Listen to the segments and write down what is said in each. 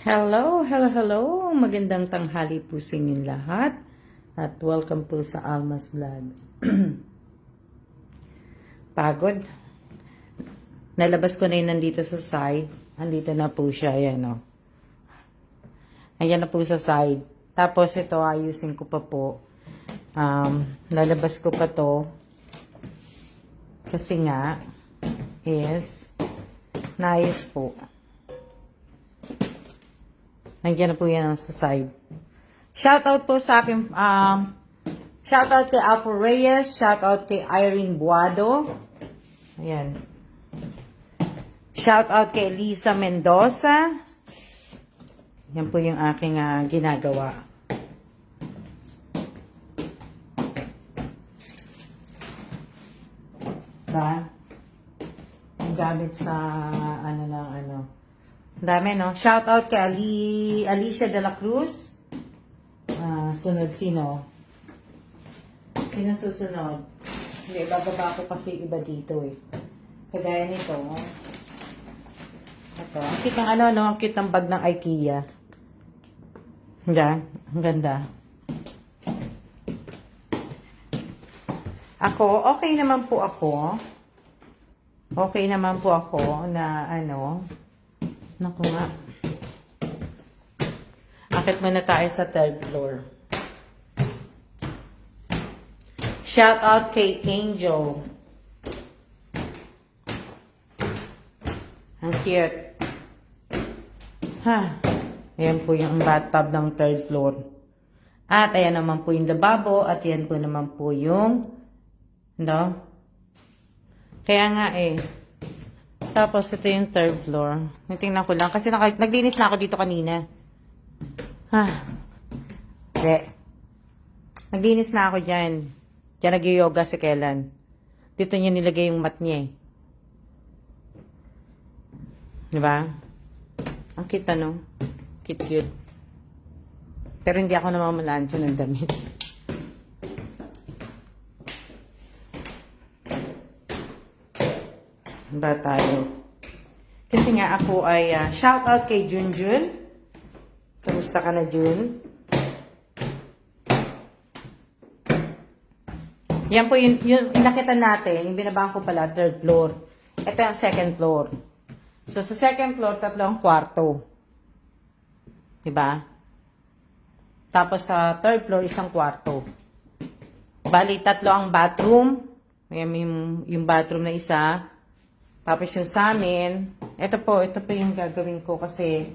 Hello, hello, hello. Magandang tanghali po sa inyong lahat. At welcome po sa Alma's Vlog. Pagod. Nalabas ko na yun nandito sa side. Andito na po siya. Ayan o. Ayan na po sa side. Tapos ito ayusin ko pa po. Lalabas ko pa to. Kasi nga is naayos po. Nandiyan na po yan sa side. Shoutout po sa akin, shoutout kay Alpo Reyes, shoutout kay Irene Buado. Ayan. Shoutout kay Lisa Mendoza. Yan po yung aking ginagawa. Ba? Ang gamit sa dami, no? Shout out kay Alicia de la Cruz. Sunod sino? Sino susunod? Hindi, bababa ko kasi iba dito eh. Kagaya nito. Ito. Ang cute ng no? Ang cute ng bag ng IKEA. Yan. Ang ganda. Ako, okay naman po ako. Okay naman po ako na naku nga. Akit muna tayo sa third floor. Shout out kay Angel. Ang cute. Ayan po yung bathtub ng third floor. At ayan naman po yung lababo. At yan po naman po yung kaya nga tapos, ito yung third floor. Tingnan ko lang. Kasi naglinis na ako dito kanina. Hindi. Naglinis na ako dyan. Diyan nag-yoga si Kellan. Dito niya nilagay yung mat niya eh. Diba? Ang cute Cute. Pero hindi ako namamalansyo ng damit. Ba tayo? Kasi nga ako ay shout out kay Junjun. Kamusta ka na, Jun? Yan po yung inakitan natin, yung binabahan ko pala, third floor. Ito yung second floor. So sa second floor, 3 ang kwarto. Diba? Tapos sa third floor, 1 kwarto. Bali, 3 ang bathroom. Ayan yung bathroom na isa. Tapos yung sa amin, ito po yung gagawin ko kasi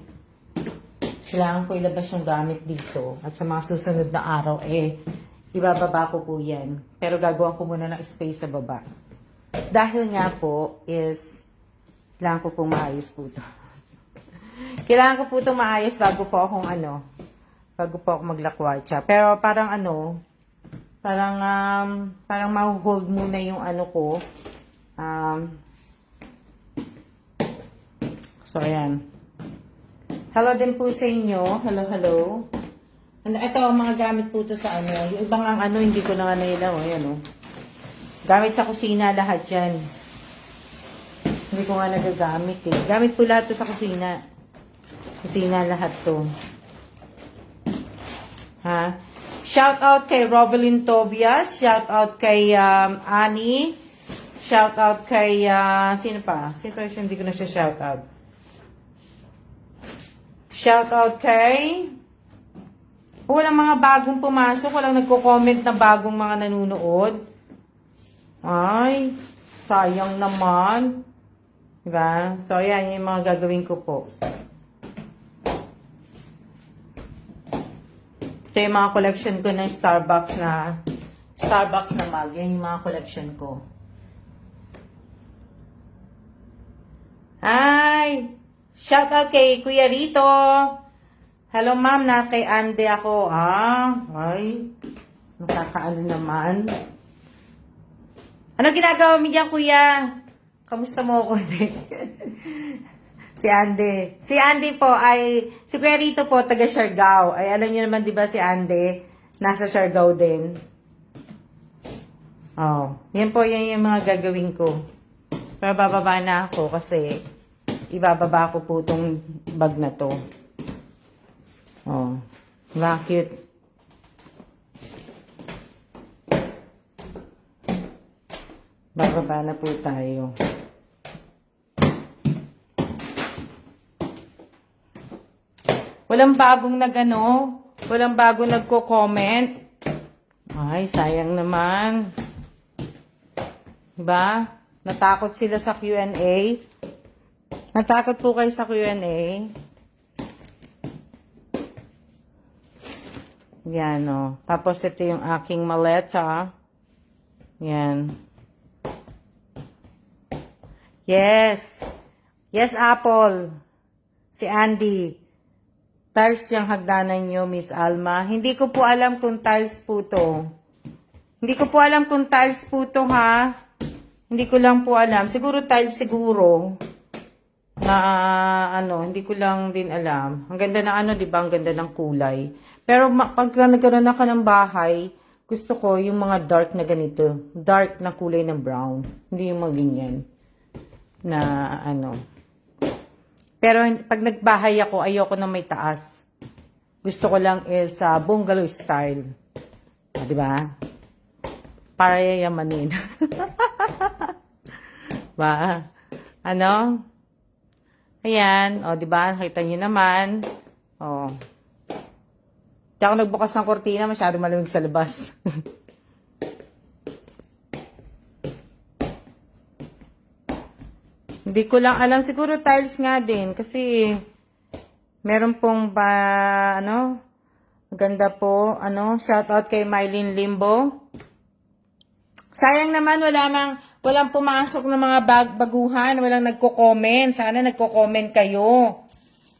kailangan ko ilabas yung gamit dito. At sa mga susunod na araw, ibababa ko po yan. Pero gagawa ko muna ng space sa baba. Dahil nga po is, kailangan ko pong maayos po ito. Kailangan ko po ito maayos bago po ako maglakwatsa. Pero parang parang ma-hold muna yung ko. So, ayan. Hello din po sa inyo. Hello. Ito, mga gamit po ito sa Yung ibang hindi ko na nailaw. Ayan, Gamit sa kusina lahat yan. Hindi ko nga nagagamit eh. Gamit po lahat ito sa kusina. Kusina lahat to. Shout out kay Rovelyn Tobias. Shout out kay Annie. Shout out kay sino pa? Sino pa hindi ko na siya shout out. Shout out kay walang mga bagong pumasok, walang nagko-comment na bagong mga nanonood. Ay, sayang naman. Diba? So, ayan yung mga gagawin ko po. Ito yung mga collection ko ng Starbucks na mug. Yan yung mga collection ko. Ay! Shout out kay Kuya Rito. Hello ma'am, na kay Ande ako. Ay. Nakakaano naman. Ano ginagawa mo dyan, kuya? Kamusta mo ako? Si Ande. Si Ande po si Kuya Rito po, taga Siargao. Ay, alam niyo naman, di ba si Ande? Nasa Siargao din. Yan po, yan yung mga gagawin ko. Pero bababa na ako kasi ibababa ko po itong bag na to. Oh. Diba? Cute. Bababa na po tayo. Walang bagong walang bagong nagko-comment. Ay, sayang naman. Diba? Natakot sila sa Q&A. Natakot po kayo sa Q&A. Yan, o. Tapos, ito yung aking maleta. Yan. Yes. Yes, Apple. Si Andy. Tiles yung hagdanan nyo, Miss Alma. Hindi ko po alam kung tiles po to. Hindi ko po alam kung tiles po to, ha? Hindi ko lang po alam. Siguro tiles siguro. Na, hindi ko lang din alam. Ang ganda ng di ba? Ang ganda ng kulay. Pero pag nagkaroon ako ng bahay, gusto ko yung mga dark na ganito. Dark na kulay ng brown. Hindi yung mga ganyan. Na, Pero pag nagbahay ako, ayoko na may taas. Gusto ko lang is bungalow style. Di ba? Para yayamanin. Ba? Ayan. O, di ba? Nakita nyo naman. O. Di ako nagbukas ng kortina, masyado malamig sa labas. Hindi ko lang alam. Siguro tiles nga din. Kasi, meron pong maganda po. Shout out kay Mylene Limbo. Sayang naman, walang pumasok ng mga baguhan. Walang nagko-comment. Sana nagko-comment kayo.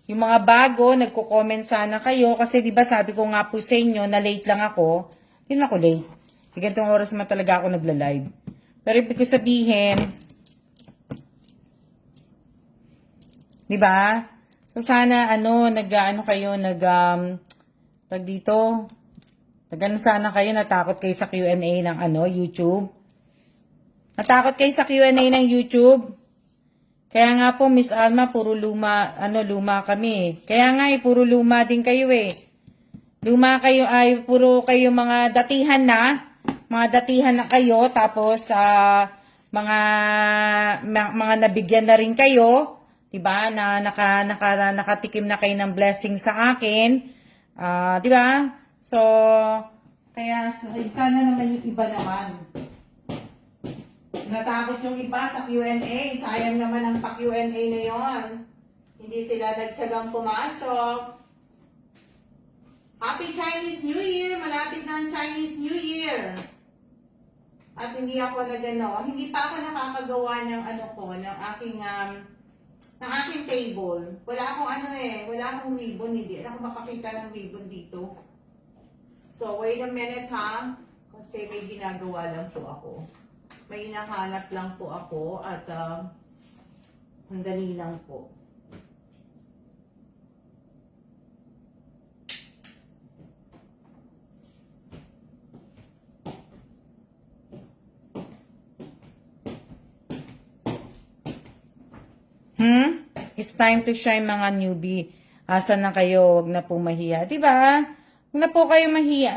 Yung mga bago, nagko-comment sana kayo. Kasi diba sabi ko nga po sa inyo, na late lang ako. Hindi ako late. Ganitong oras naman talaga ako nagla-live. Pero ibig ko sabihin, diba? So sana, tag dito, sana kayo, natakot kayo sa Q&A ng YouTube. Natakot kayo sa Q&A ng YouTube. Kaya nga po, Miss Alma, puro luma kami. Kaya nga puro luma din kayo Luma kayo puro kayo mga datihan na. Mga datihan na kayo. Tapos, mga nabigyan na rin kayo. Diba? Na nakatikim na kayo ng blessing sa akin. Diba? So, kaya sana naman yung iba naman. Natakot yung iba sa Q&A. Sayang naman ang pa-Q&A na yon. Hindi sila nagtsagang pumasok. Happy Chinese New Year! Malapit na ang Chinese New Year. At hindi ako hindi pa ako nakakagawa ng ng aking table. Wala akong wala akong ribbon. Hindi ako makakita ng ribbon dito. So, wait a minute ha. Kasi may ginagawa lang po ako. May hinahanap lang po ako at sandali lang po. It's time to shine mga newbie. Asa na kayo? Huwag na po mahiya. Diba? Huwag na po kayo mahiya.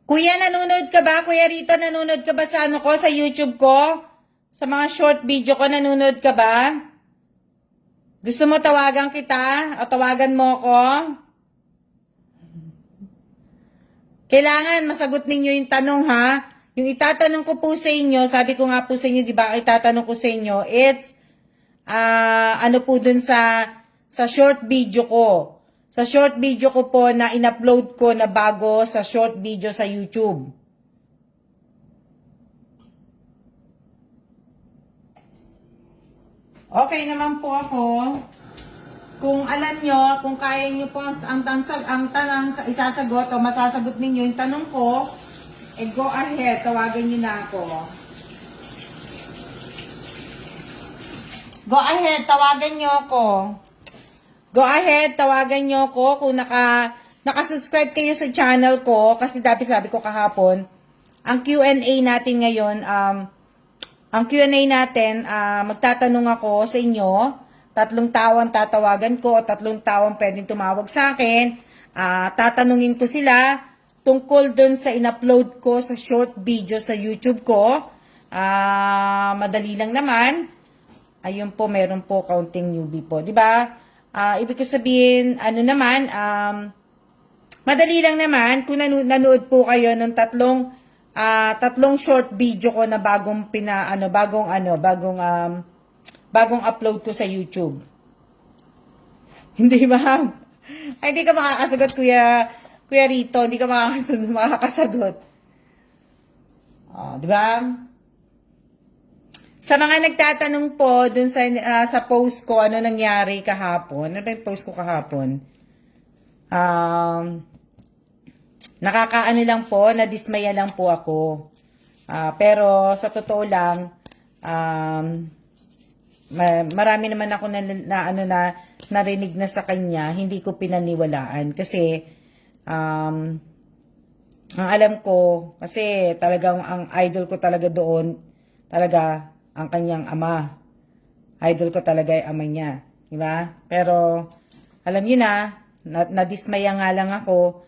Kuya, nanonood ka ba? Kuya Rito, nanonood ka ba sa ko? Sa YouTube ko? Sa mga short video ko, nanonood ka ba? Gusto mo tawagan kita? O tawagan mo ako? Kailangan masagot ninyo yung tanong ha. Yung itatanong ko po sa inyo, sabi ko nga po sa inyo, di ba, itatanong ko sa inyo, it's, po dun sa short video ko. Sa short video ko po na in-upload ko na bago sa short video sa YouTube. Okay naman po ako. Kung alam nyo, kung kaya nyo po ang tanang isasagot o masasagot ninyo yung tanong ko, go ahead, tawagan nyo na ako. Go ahead, tawagan nyo ako. Go ahead, tawagan nyo ako kung nakasubscribe kayo sa channel ko. Kasi sabi ko kahapon, ang Q&A natin ngayon, ang Q&A natin, magtatanong ako sa inyo, 3 tao ang tatawagan ko, 3 tao ang pwedeng tumawag sa akin. Tatanungin ko sila tungkol dun sa in-upload ko sa short video sa YouTube ko. Madali lang naman. Ayun po, meron po counting newbie po. Diba? Ibig ko sabihin, ano naman, madali lang naman kung nanood po kayo ng 3 short video ko na bagong upload ko sa YouTube. Hindi ba? Ay, hindi ka makakasagot, Kuya Rito. Hindi ka makakasagot. Di ba? Sa mga nagtatanong po dun sa post ko, ano nangyari kahapon? Ano ba yung post ko kahapon? Nakakaano lang po, nadismaya lang po ako. Pero sa totoo lang, marami naman ako narinig na sa kanya, hindi ko pinaniwalaan. Kasi, ang alam ko, kasi talagang ang idol ko talaga doon, talaga ang kanyang ama. Idol ko talaga ay ama niya. Diba? Pero, alam niyo nadismaya nga lang ako,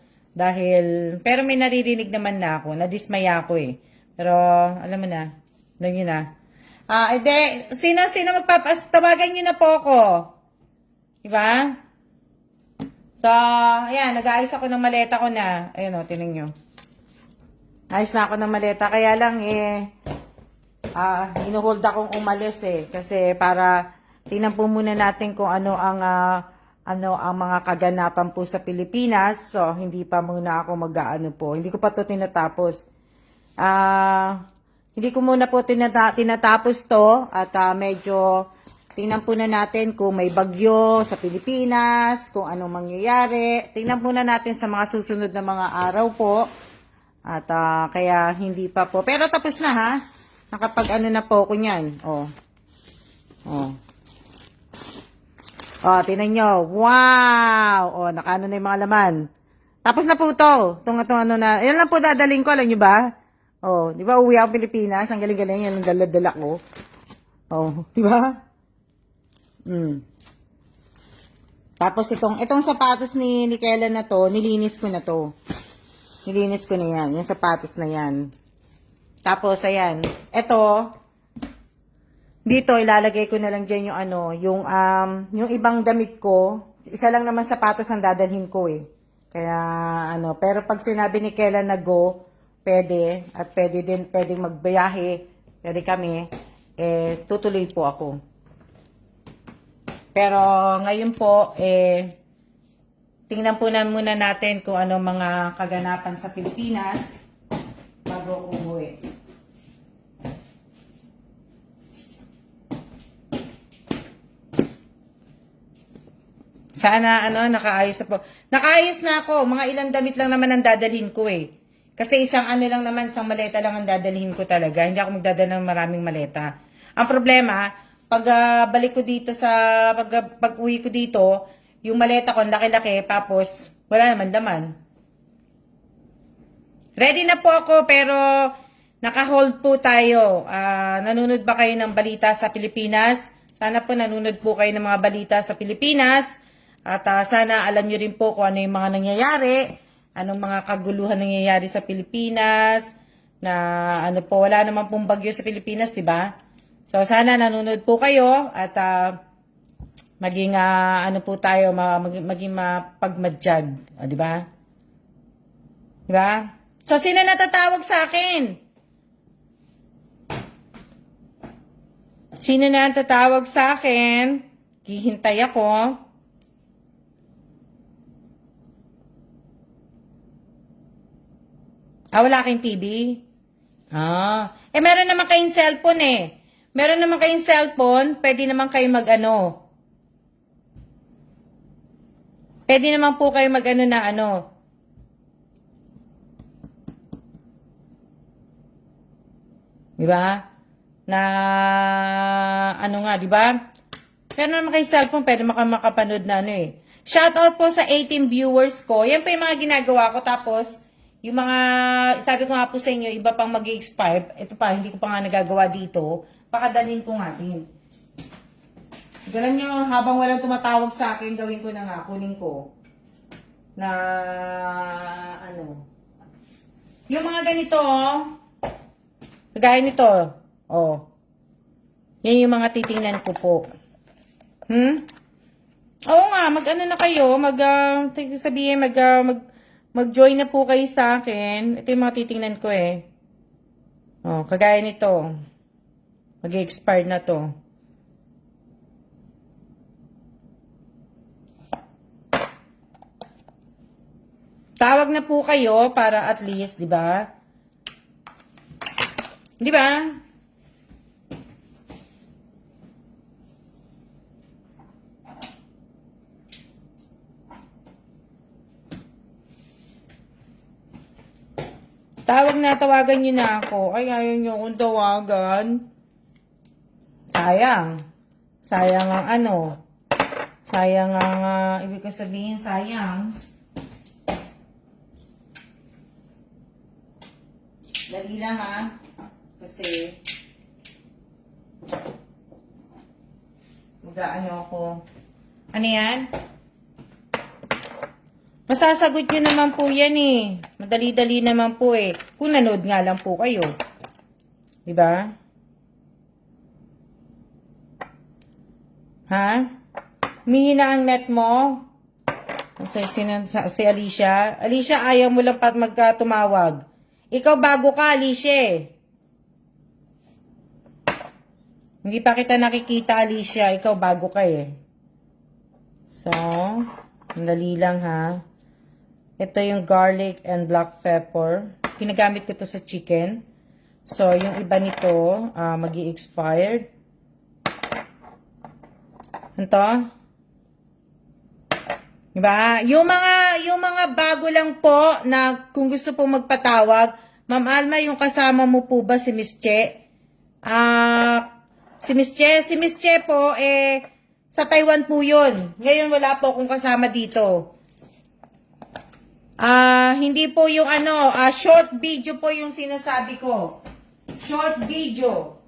pero may naririnig naman na ako, nadismaya ako eh. Pero, alam mo na, alam niyo na. Sino tawagan niyo na po ako. Diba? So, ayan, nag-aayos ako ng maleta ko na. Ayun o, tinan nyo. Ayos na ako ng maleta, kaya lang hinuhold akong umalis eh. Kasi para, tingnan po muna natin kung ano ang mga kaganapan po sa Pilipinas. So, hindi pa muna ako mag-aano po. Hindi ko pa to tinatapos. Hindi ko muna po tinatapos to. At medyo, tingnan po na natin kung may bagyo sa Pilipinas, kung anong mangyayari. Tingnan po na natin sa mga susunod na mga araw po. At kaya hindi pa po. Pero tapos na ha. Nakapag-ano na po ko niyan. Tingnan nyo. Wow! Nakaano na yung mga laman. Tapos na po ito. Itong ano na. Yan lang po dadaling ko. Alam nyo ba? Di ba uwi ako Pilipinas? Ang galing-galing. Yan ang dala-dala ko. Di ba? Tapos itong sapatos ni Kela na to, nilinis ko na to. Nilinis ko na yan. Yung sapatos na yan. Tapos, ayan. Ito, dito, ilalagay ko na lang dyan yung ibang damit ko. Isa lang naman sapatos ang dadalhin ko eh. Kaya, pero pag sinabi ni Kela na go, pwede, at pwedeng magbiyahe, pwede kami, tutuloy po ako. Pero, ngayon po, tingnan po na muna natin kung ano mga kaganapan sa Pilipinas bago umuwi. Sana, nakaayos na po. Nakaayos na ako. Mga ilang damit lang naman ang dadalhin ko eh. Kasi isang maleta lang ang dadalhin ko talaga. Hindi ako magdadala ng maraming maleta. Ang problema, pag balik ko dito pag uwi ko dito, yung maleta ko, laki-laki, tapos wala naman laman. Ready na po ako, pero naka-hold po tayo. Nanonood ba kayo ng balita sa Pilipinas? Sana po nanonood po kayo ng mga balita sa Pilipinas. At sana alam nyo rin po kung ano yung mga nangyayari, anong mga kaguluhan nangyayari sa Pilipinas, na wala naman pong bagyo sa Pilipinas, di ba? So sana nanonood po kayo at maging po tayo, maging mapagmadjag, di ba? Di ba? So sino natatawag sa akin? Sino na ang tatawag sa akin? Hihintay ako. Wala kayong TV? Meron naman kayong cellphone eh. Meron naman kayong cellphone, pwede naman kayo Pwede naman po kayo Di ba? Di ba? Meron naman kayong cellphone, pwede makapanood na eh. Shoutout po sa 18 viewers ko. Yan po yung mga ginagawa ko. Tapos, Yung mga, sabi ko nga po sa inyo, iba pang mag-expire. Ito pa, hindi ko pa nga nagagawa dito. Pakadalhin ko nga din. Ganun nyo, habang walang tumatawag sa akin, gawin ko na nga, kunin ko. Na, ano. Yung mga ganito, kagaya nito, oh. Yan yung mga titingnan ko po. Oo nga, mag-ano na kayo, mag-join na po kayo sa akin. Ito yung mga titingnan ko eh. Oh, kagaya nito. Mag-expire na to. Tawag na po kayo para at least, di ba? Di ba? Tawagan nyo na ako. Ay, ayaw nyo akong tawagan. Sayang. Sayang ang ano. Sayang ang, ibig ko sabihin, sayang. Dali lang ha. Kasi, mag-ano ako. Ano yan? Masasagot nyo naman po yan eh. Madali-dali naman po eh. Kung nanood nga lang po kayo. Diba? Ha? Humihina ang net mo? Si Alicia. Alicia, ayaw mo lang pat magkatumawag. Ikaw bago ka, Alicia eh. Hindi pa kita nakikita, Alicia. Ikaw bago ka eh. So, dali lang ha. Ito yung garlic and black pepper. Ginagamit ko to sa chicken. So, yung iba nito, magi-expired. Ito. Diba? Yung mga bago lang po na kung gusto pong magpatawag, Ma'am Alma, yung kasama mo po ba si Miss Che? Si Miss Che po, sa Taiwan po yun. Ngayon wala po akong kasama dito. Hindi po yung short video po yung sinasabi ko. Short video.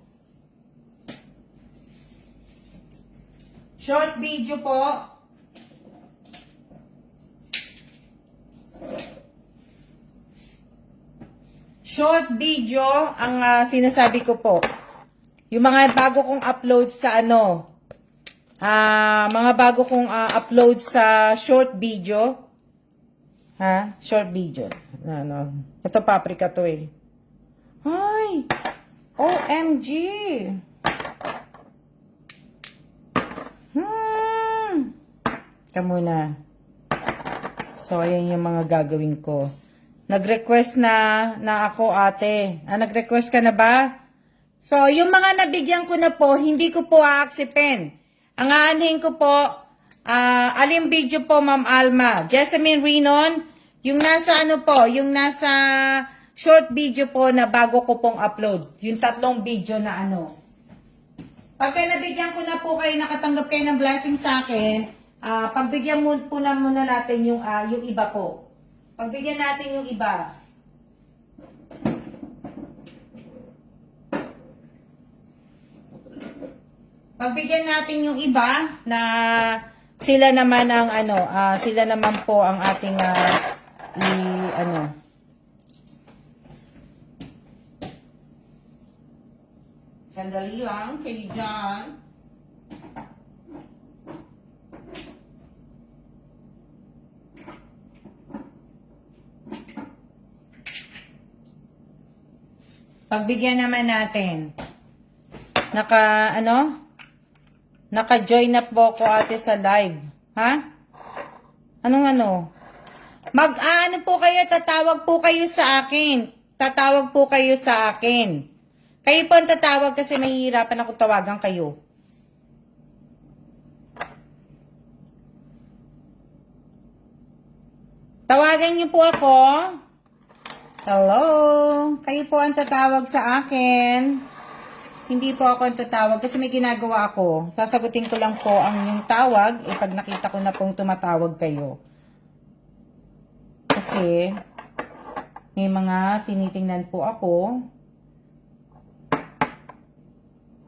Short video po. Short video ang sinasabi ko po. Yung mga bago kong upload sa mga bago kong upload sa short video. Ha? Short video. Ito paprika to eh. Ay! OMG! Ika muna. So, ayan yung mga gagawin ko. Nag-request na ako, ate. Nag-request ka na ba? So, yung mga nabigyan ko na po, hindi ko po a-acceptin. Ang aanhin ko po, aling video po, Ma'am Alma. Jessamine Rinon, yung nasa yung nasa short video po na bago ko pong upload. Yung 3 video na Pagka nabigyan ko na po kayo, nakatanggap kayo ng blessing sa akin, pagbigyan po na muna natin yung iba po. Pagbigyan natin yung iba. Pagbigyan natin yung iba na sila naman ang sila naman po ang ating Sandali lang, kayo dyan. Pagbigyan naman natin. Naka-join na po ako ate sa live. Ha? Mag-ano po kayo, tatawag po kayo sa akin. Tatawag po kayo sa akin. Kayo po ang tatawag kasi mahihirapan ako tawagan kayo. Tawagan niyo po ako. Hello? Kayo po ang tatawag sa akin. Hindi po ako ang tatawag kasi may ginagawa ako. Sasagutin ko lang po ang inyong tawag pag nakita ko na pong tumatawag kayo. Kasi May mga tinitingnan po ako.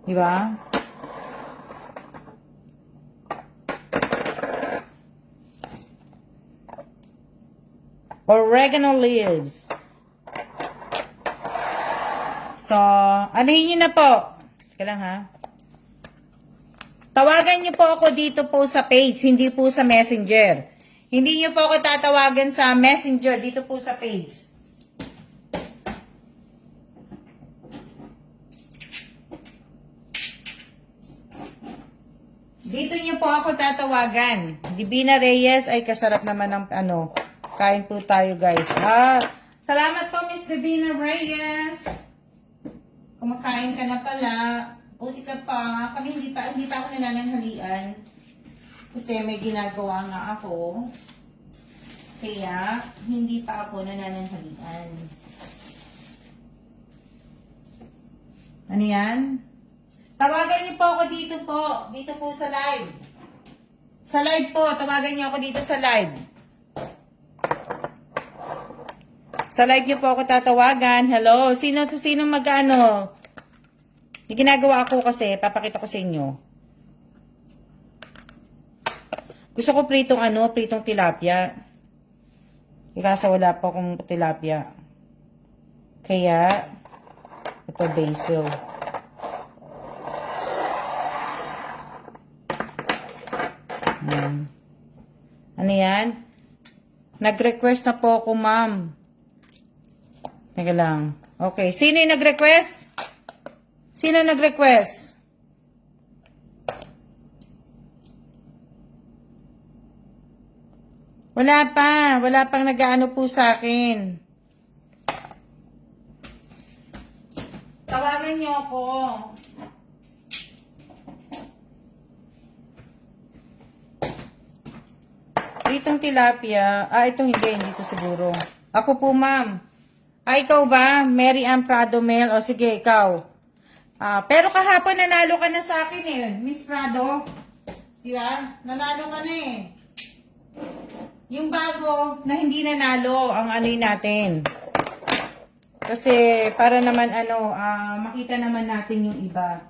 Di ba? Oregano leaves. So, anuhin nyo na po. Teka lang ha. Tawagan nyo po ako dito po sa page, hindi po sa messenger. Hindi nyo po ako tatawagan sa messenger, dito po sa page. Dito nyo po ako tatawagan. Divina Reyes, ay kasarap naman ng ano. Kain po tayo guys. Salamat po Miss Divina Reyes. Kumakain ka na pala. Uti ka pa. Kami hindi pa ako nananghalian. Kasi may ginagawa nga ako. Kaya, hindi pa ako nananghalian. Ano yan? Tawagan niyo po ako dito po. Dito po sa live. Sa live po. Tawagan niyo ako dito sa live. Sa live niyo po ako tatawagan. Hello? Sino mag-ano? Yung ginagawa ko kasi, papakita ko sa inyo. Gusto ko pritong tilapia. Kaso wala pa akong tilapia. Kaya, ito basil. Ano yan? Nag-request na po ako, ma'am. Teka lang. Okay. Sino yung nag-request? Sino nag-request? Wala pa. Wala pang nag-ano po sa akin. Tawagan niyo ako. Itong tilapia. Ito hindi to siguro. Ako po, ma'am. Ikaw ba? Mary Ann Prado Mel? O sige, ikaw. Pero kahapon nanalo ka na sa akin eh, Miss Prado. Di ba? Nanalo ka na eh. Yung bago na hindi nanalo ang natin. Kasi para naman makita naman natin yung iba.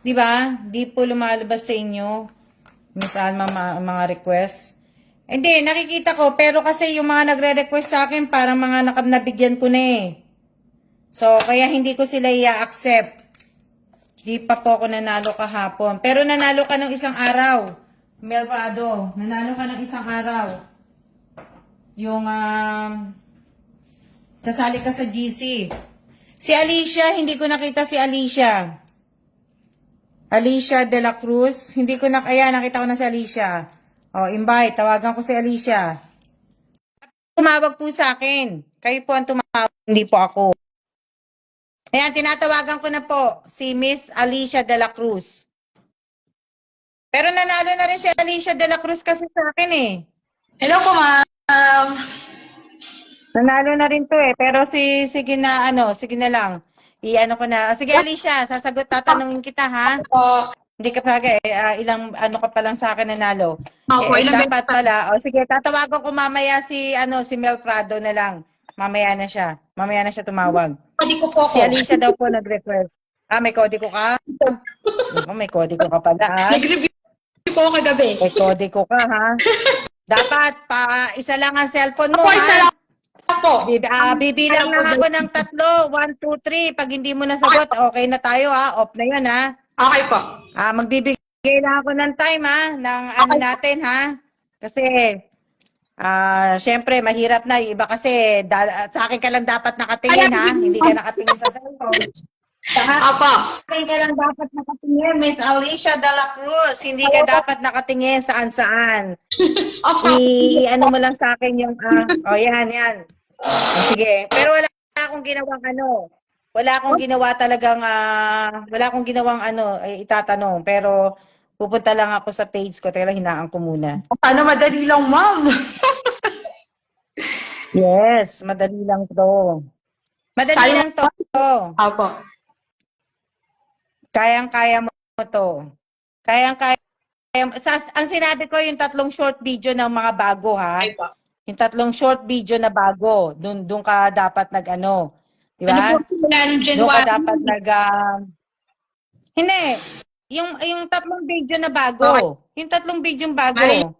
Di ba? Di po lumalabas sa inyo, Miss Alma, mga requests. Hindi, nakikita ko. Pero kasi yung mga nagre-request sa akin, parang mga nabigyan ko na eh. So, kaya hindi ko sila i-accept. Di pa po ako nanalo kahapon. Pero nanalo ka ng isang araw. Mel Prado, nanalo ka ng isang araw. Yung, kasali ka sa GC. Si Alicia, hindi ko nakita si Alicia. Alicia de la Cruz. Hindi ko nakita ko na si Alicia. Invite. Tawagan ko si Alicia. Tumawag po sa akin. Kayo po ang tumawag, hindi po ako. Ayan, tinatawagan ko na po si Miss Alicia de la Cruz. Pero nanalo na rin si Alicia de la Cruz kasi sa akin eh. Hello po, ma'am. Nanalo na rin to eh. Pero sige na lang. I-ano ko na. Sige Alicia, tatanungin kita ha. Opo. Hindi ka pa ilang ka pa lang sa akin nanalo. Opo, ilang dapat beses pa. pala. Sige, tatawagan ko mamaya si Mel Prado na lang. Mamaya na siya tumawag. Pwede ko po Si ako. Alicia daw po nag-request. May kodigo ka? May kodigo ka pala Nag-review po ako kagabi. May kodigo ka ha? Dapat isa lang ang cellphone mo Opo, isa ha? lang po. Bibilang na ako ng 3. 1, 2, 3. Pag hindi mo nasagot, okay na tayo ha? Off na yan ha? Okay po. Magbibigay lang ako ng time ha? Ng natin ha? Kasi, syempre, mahirap na. Iba kasi, sa akin ka lang dapat nakatingin ha? Hindi ka nakatingin sa cellphone. Opo. Sa akin ka lang dapat nakatingin, Miss Alicia de la Cruz. Hindi ka dapat nakatingin saan-saan. Opo. Ano mo lang sa akin yung, yan. Sige. Pero wala akong ginawang Wala akong ginawa talagang, wala akong ginawang itatanong. Pero, pupunta lang ako sa page ko. Teka lang, hinaan ko muna. Paano madali lang, ma'am? Yes, madali lang to. Madali lang to. Opo. Kayang-kaya mo to. Kayang-kaya ang sinabi ko yung tatlong short video ng mga bago, ha? Okay po. Yung tatlong short video na bago, doon ka dapat nag-ano. Di Ano ba? po simula ng Doon ka January? dapat hindi. Yung tatlong video na bago. Okay. Yung tatlong video Mari, bago. po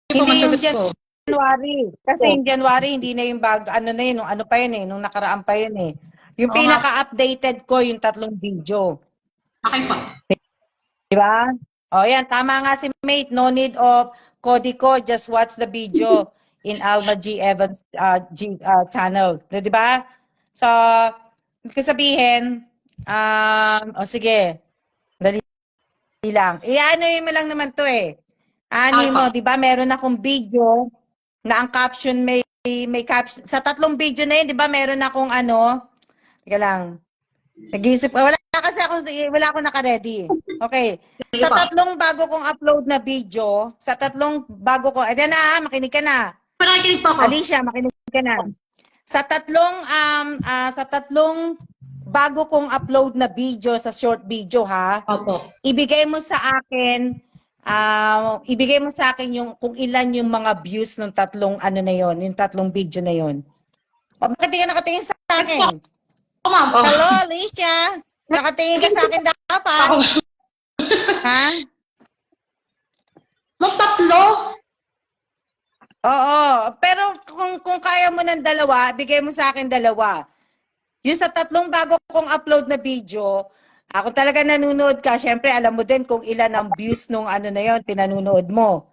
Hindi yung masagot ko. January. Kasi Oh. yung January, hindi na yung bago, ano na yun, nung ano pa yun eh, nung nakaraan pa yun eh. Yung Oo nga. pinaka-updated ko, yung tatlong video. Okay po. Diba? O yan, tama nga si Mate. No need of Codico. Just watch the video in Alma G. Evans channel. Diba? So, ibig sabihin, sige, dali lang. Iano mo lang naman to eh. Ano mo, diba? Meron akong video na ang caption may caption. Sa tatlong video na yun, diba? Meron akong teka lang. Nag-iisip, wala akong naka-ready. Okay. Sa tatlong bago kong upload na video, ayan na, makinig ka na. Panakinig po ako. Alicia, makinig ka na. Sa tatlong bago kong upload na video, sa short video ha, Opo. ibigay mo sa akin yung kung ilan yung mga views ng tatlong na yon, yung tatlong video na yon. O, bakit di ka nakatingin sa akin? Oh, ma'am. Oh. Hello, Alicia. Nakatingin ka sa akin dapat. Ako. Ha? Ma'am, tatlo? Oo. Pero kung kaya mo ng dalawa, bigay mo sa akin dalawa. Yung sa tatlong bago kong upload na video, ako talaga nanonood ka, syempre alam mo din kung ilan ang views nung na yon, pinanunood mo.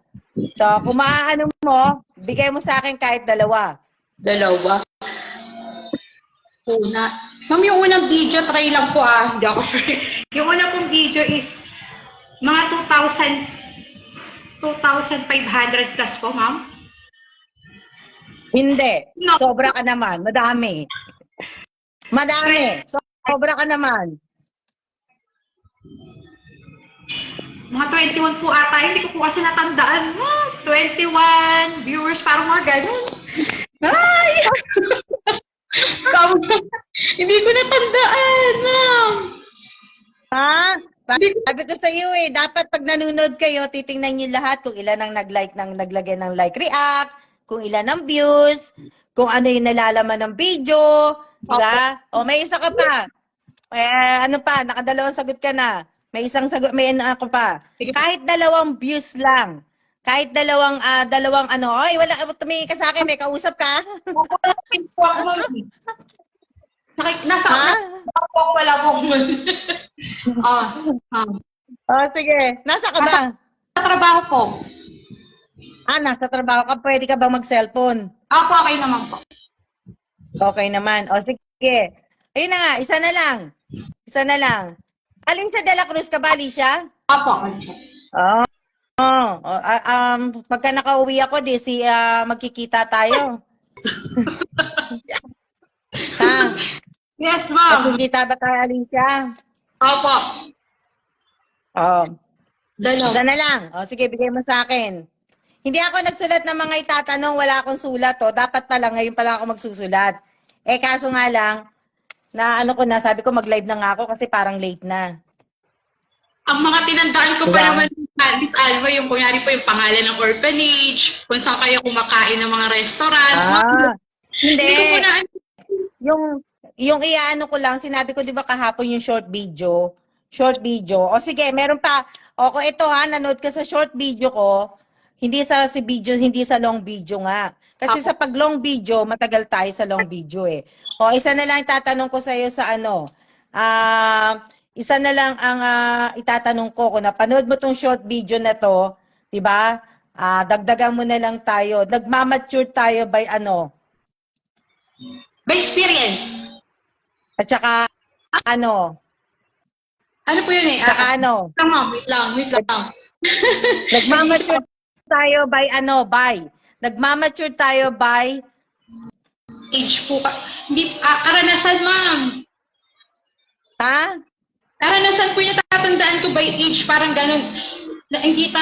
So, kung maaano mo, bigay mo sa akin kahit dalawa. Dalawa. Una. Ma'am, yung unang video, try lang po Hindi ako sure. Yung unang pong video is mga 2,500 plus po, ma'am. Hindi. No. Sobra ka naman. Madami. Sobra ka naman. Mga 21 po ata. Hindi ko po kasi natandaan. 21 viewers, parang mga ganun. Ay! Hindi ko natandaan, ma'am. Ha? Sabi ko sa iyo dapat pag nanonood kayo, titingnan niyo lahat kung ilan ang naglagay ng like react, kung ilan ang views, kung ano yung nalalaman ng video, di ba? O may isa ka pa. Nakadalawang sagot ka na. May isang sagot, may ako pa. Kahit dalawang views lang. Kahit dalawang wala, tumingin ka sa akin, may kausap ka? Nasa wala po ako. Sige. Nasa ka ba? Sa trabaho po. Nasa trabaho ka. Pwede ka bang mag-cellphone? Ako, okay naman po. Okay naman. O, sige. Ayun na nga, isa na lang. Alicia de la Cruz ka ba, Alicia? Apo. Pagka nakauwi ako, magkikita tayo. Ha? Yes, ma'am. Magkikita ba tayo, Alicia? Opo. Isa na lang. Sige, bigay mo sa akin. Hindi ako nagsulat ng mga itatanong, wala akong sulat. Dapat pala, ngayon pala ako magsusulat. Kaso nga lang, sabi ko mag-live na nga ako kasi parang late na. Ang mga tinandaan ko pa naman, Miss Alma, yung kunyari po yung pangalan ng orphanage, kung saan kayo kumakain ng mga restaurant. Hindi. Hindi ko muna Yung ko lang, sinabi ko 'di ba kahapon yung short video. O sige, meron pa. Kung ito nanood ka sa short video ko, hindi sa long video nga. Kasi sa pag long video, matagal tayo sa long video eh. Isa na lang itatanong ko sa iyo sa isa na lang ang itatanong ko kung napanood mo tong short video na to, 'di ba? Dagdagan mo na lang tayo. Nagmamature tayo by by experience. At saka Ano po yun eh? Saka Wait lang. Nagmamature tayo by Nagmamature tayo by Age po. Hindi, karanasan, ma'am. Ha? Karanasan po yung natatandaan ko by age, parang ganun. Na hindi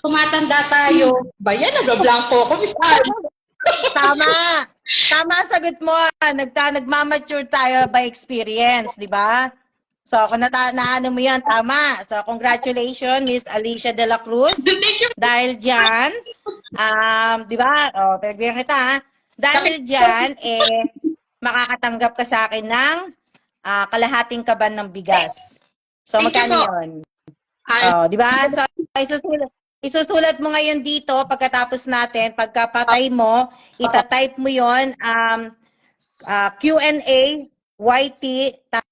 tumatanda tayo. Ba yan, nag-blanco ako, Miss Alma. Tama. Tama sagot mo. Nagmamature tayo by experience, di ba? So, kung naano mo yan, tama. So, congratulations, Miss Alicia de la Cruz. Thank you. Dahil dyan, di ba? O, pinagbigyan kita, ha? Dahil dyan, makakatanggap ka sa akin ng kalahating kaban ng bigas. So, Thank you magkano po. yun? Ay, Oh, di ba? So, isusulat mo ngayon dito pagkatapos natin, pagkapatay mo, itatype mo yon Q&A, YT,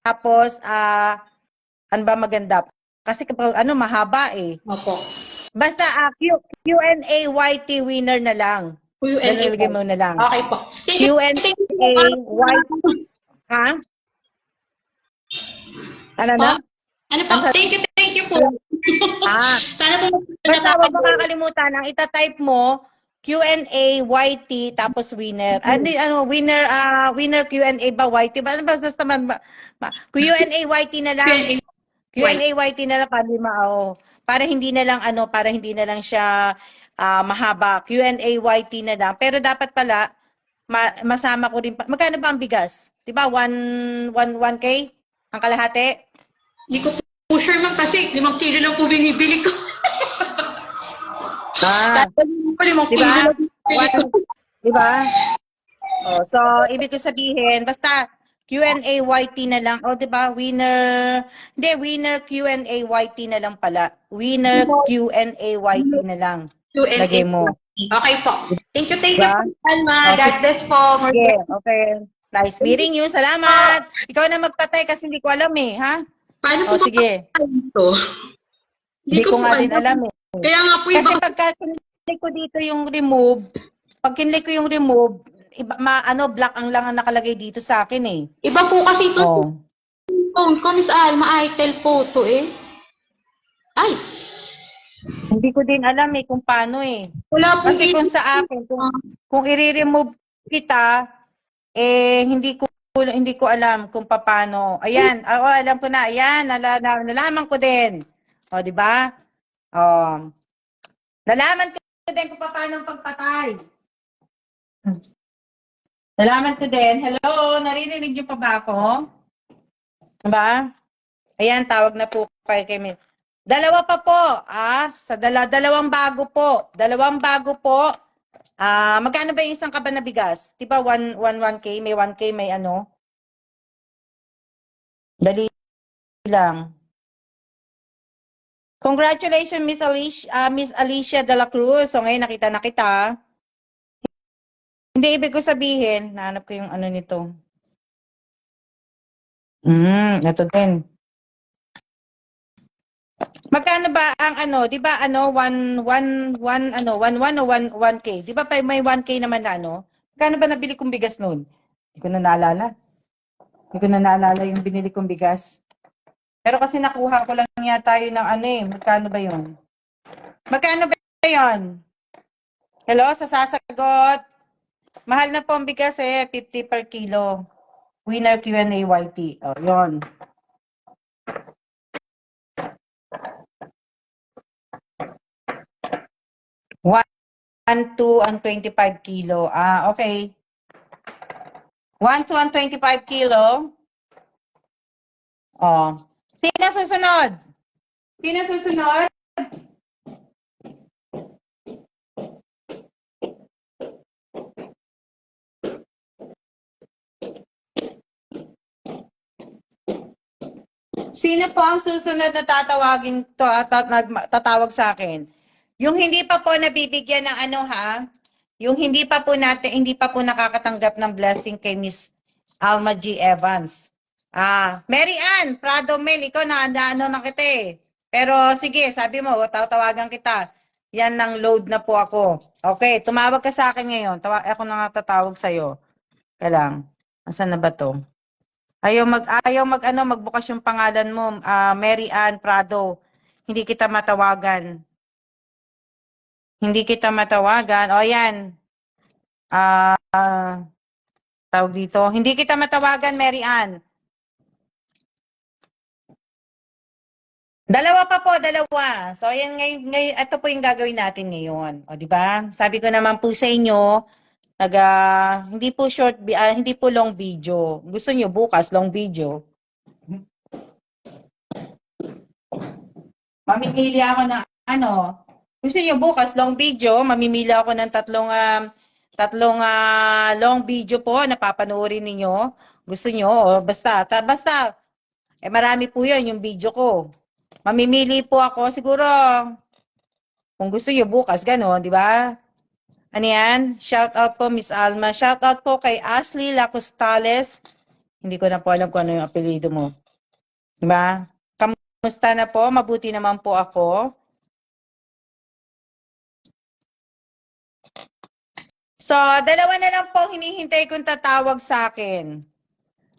tapos, ano ba maganda? Kasi kapag mahaba eh. opo. Basta Q&A, YT winner na lang. Q&A Nalagay po. mo na lang. Okay po. Thank you. Q&A, Thank you po. YT. Ha? Ano Po? na? Ano po? Thank you po. Sana po Basta huwag mo kakalimutan, ang itatype mo, Q&A, YT, tapos winner. Winner, winner Q&A ba, YT ba? Ano ba, basta Q&A, YT na lang. Q&A, YT na lang, para hindi na lang, para hindi na lang siya mahaba. Q&A, YT na lang. Pero dapat pala, masama ko rin pa. Magkano ba ang bigas? Diba, 1K? Ang kalahati? Hindi ko po sure ma'am kasi 5 kilo lang po binibili ko. Ah, Po, 5 kilo diba? lang binibili ko. Diba? Oh, so, ibig ko sabihin, basta Q&A YT na lang. O, di ba? Winner Q&A YT na lang pala. Winner Q&A YT na lang. Q&A. Lagay mo. Okay po. Thank you Diba? po, Alma. Oh, God bless po. sige, okay. Nice meeting you. Salamat. Ikaw na magpatay kasi hindi ko alam eh, ha? Paano O, po sige. ito? Hindi ko nga din alam eh. Kaya nga po Kasi iba. pagka kinlik ko dito yung remove, pag kinlik ko yung remove, black ang lang ang nakalagay dito sa akin eh. Iba po kasi ito. Oh. Phone ko, Miss Alma, Itel photo eh. Ay, Hindi ko din alam eh kung paano eh. wala po Kasi dito. kung sa akin, kung i-remove kita, hindi ko alam kung paano. Ayan, alam ko na. Ayan, nalaman ko din. O, di ba? O, nalaman ko din kung paano ang pagpatay. Nalaman ko din. Hello, narinig niyo pa ba ako? Diba? Ayan, tawag na po kay Mil. Dalawa pa po, sa dalawang bago po. Dalawang bago po. Magkano ba yung isang kaban na bigas? Diba 1K, may 1K, may ano? Dali lang. Congratulations, Miss Alicia de la Cruz. So ngayon nakita na kita. Hindi ibig ko sabihin, nahanap ko yung ano nito. Ito din. Magkano ba ang 'di ba 1 o 1K? 'Di ba may 1K naman na Magkano ba nabili kong bigas noon? Hindi ko na naalala. Hindi ko na naalala yung binili kong bigas. Pero kasi nakuha ko lang yata yun ng magkano ba yun? Magkano ba yun? Hello, sa sasagot. Mahal na po ang bigas 50 per kilo. Winner Q&A YT. Oh, yun. 1 to ang 25 kilo. Okay. 1 to ang 25 kilo. Oh. Sino susunod? Sino susunod? Sino po ang susunod na tatawagin to at tatawag sa akin? Yung hindi pa po nabibigyan ng yung hindi pa po nakakatanggap ng blessing kay Miss Alma G. Evans. Mary Ann, Prado Mel, ikaw na kita eh. Pero sige, sabi mo, tawagan kita. Yan ng load na po ako. Okay, tumawag ka sa akin ngayon. Ako na nga tatawag sa'yo. Kailang. Asan na ba to? Magbukas yung pangalan mo, Mary Ann Prado. Hindi kita matawagan. Hindi kita matawagan. O yan. Tawag dito. Hindi kita matawagan, Mary Ann. Dalawa pa po, dalawa. So ayan ngayon ito po yung gagawin natin ngayon. O di ba? Sabi ko naman po sa inyo, hindi po hindi po long video. Gusto niyo bukas long video? Mamimili ako ng ano. Gusto niyo bukas long video, mamimili ako ng tatlong long video po na papanoorin ninyo. Gusto niyo o basta marami po 'yon yung video ko. Mamimili po ako siguro kung gusto niyo bukas gano'n, di ba? Ano yan? Shout out po Miss Alma. Shout out po kay Ashley Lacostales. Hindi ko na po alam kung ano yung apelyido mo. Di ba? Kamusta na po? Mabuti naman po ako. So, dalawa na lang po hinihintay kong tatawag sa akin.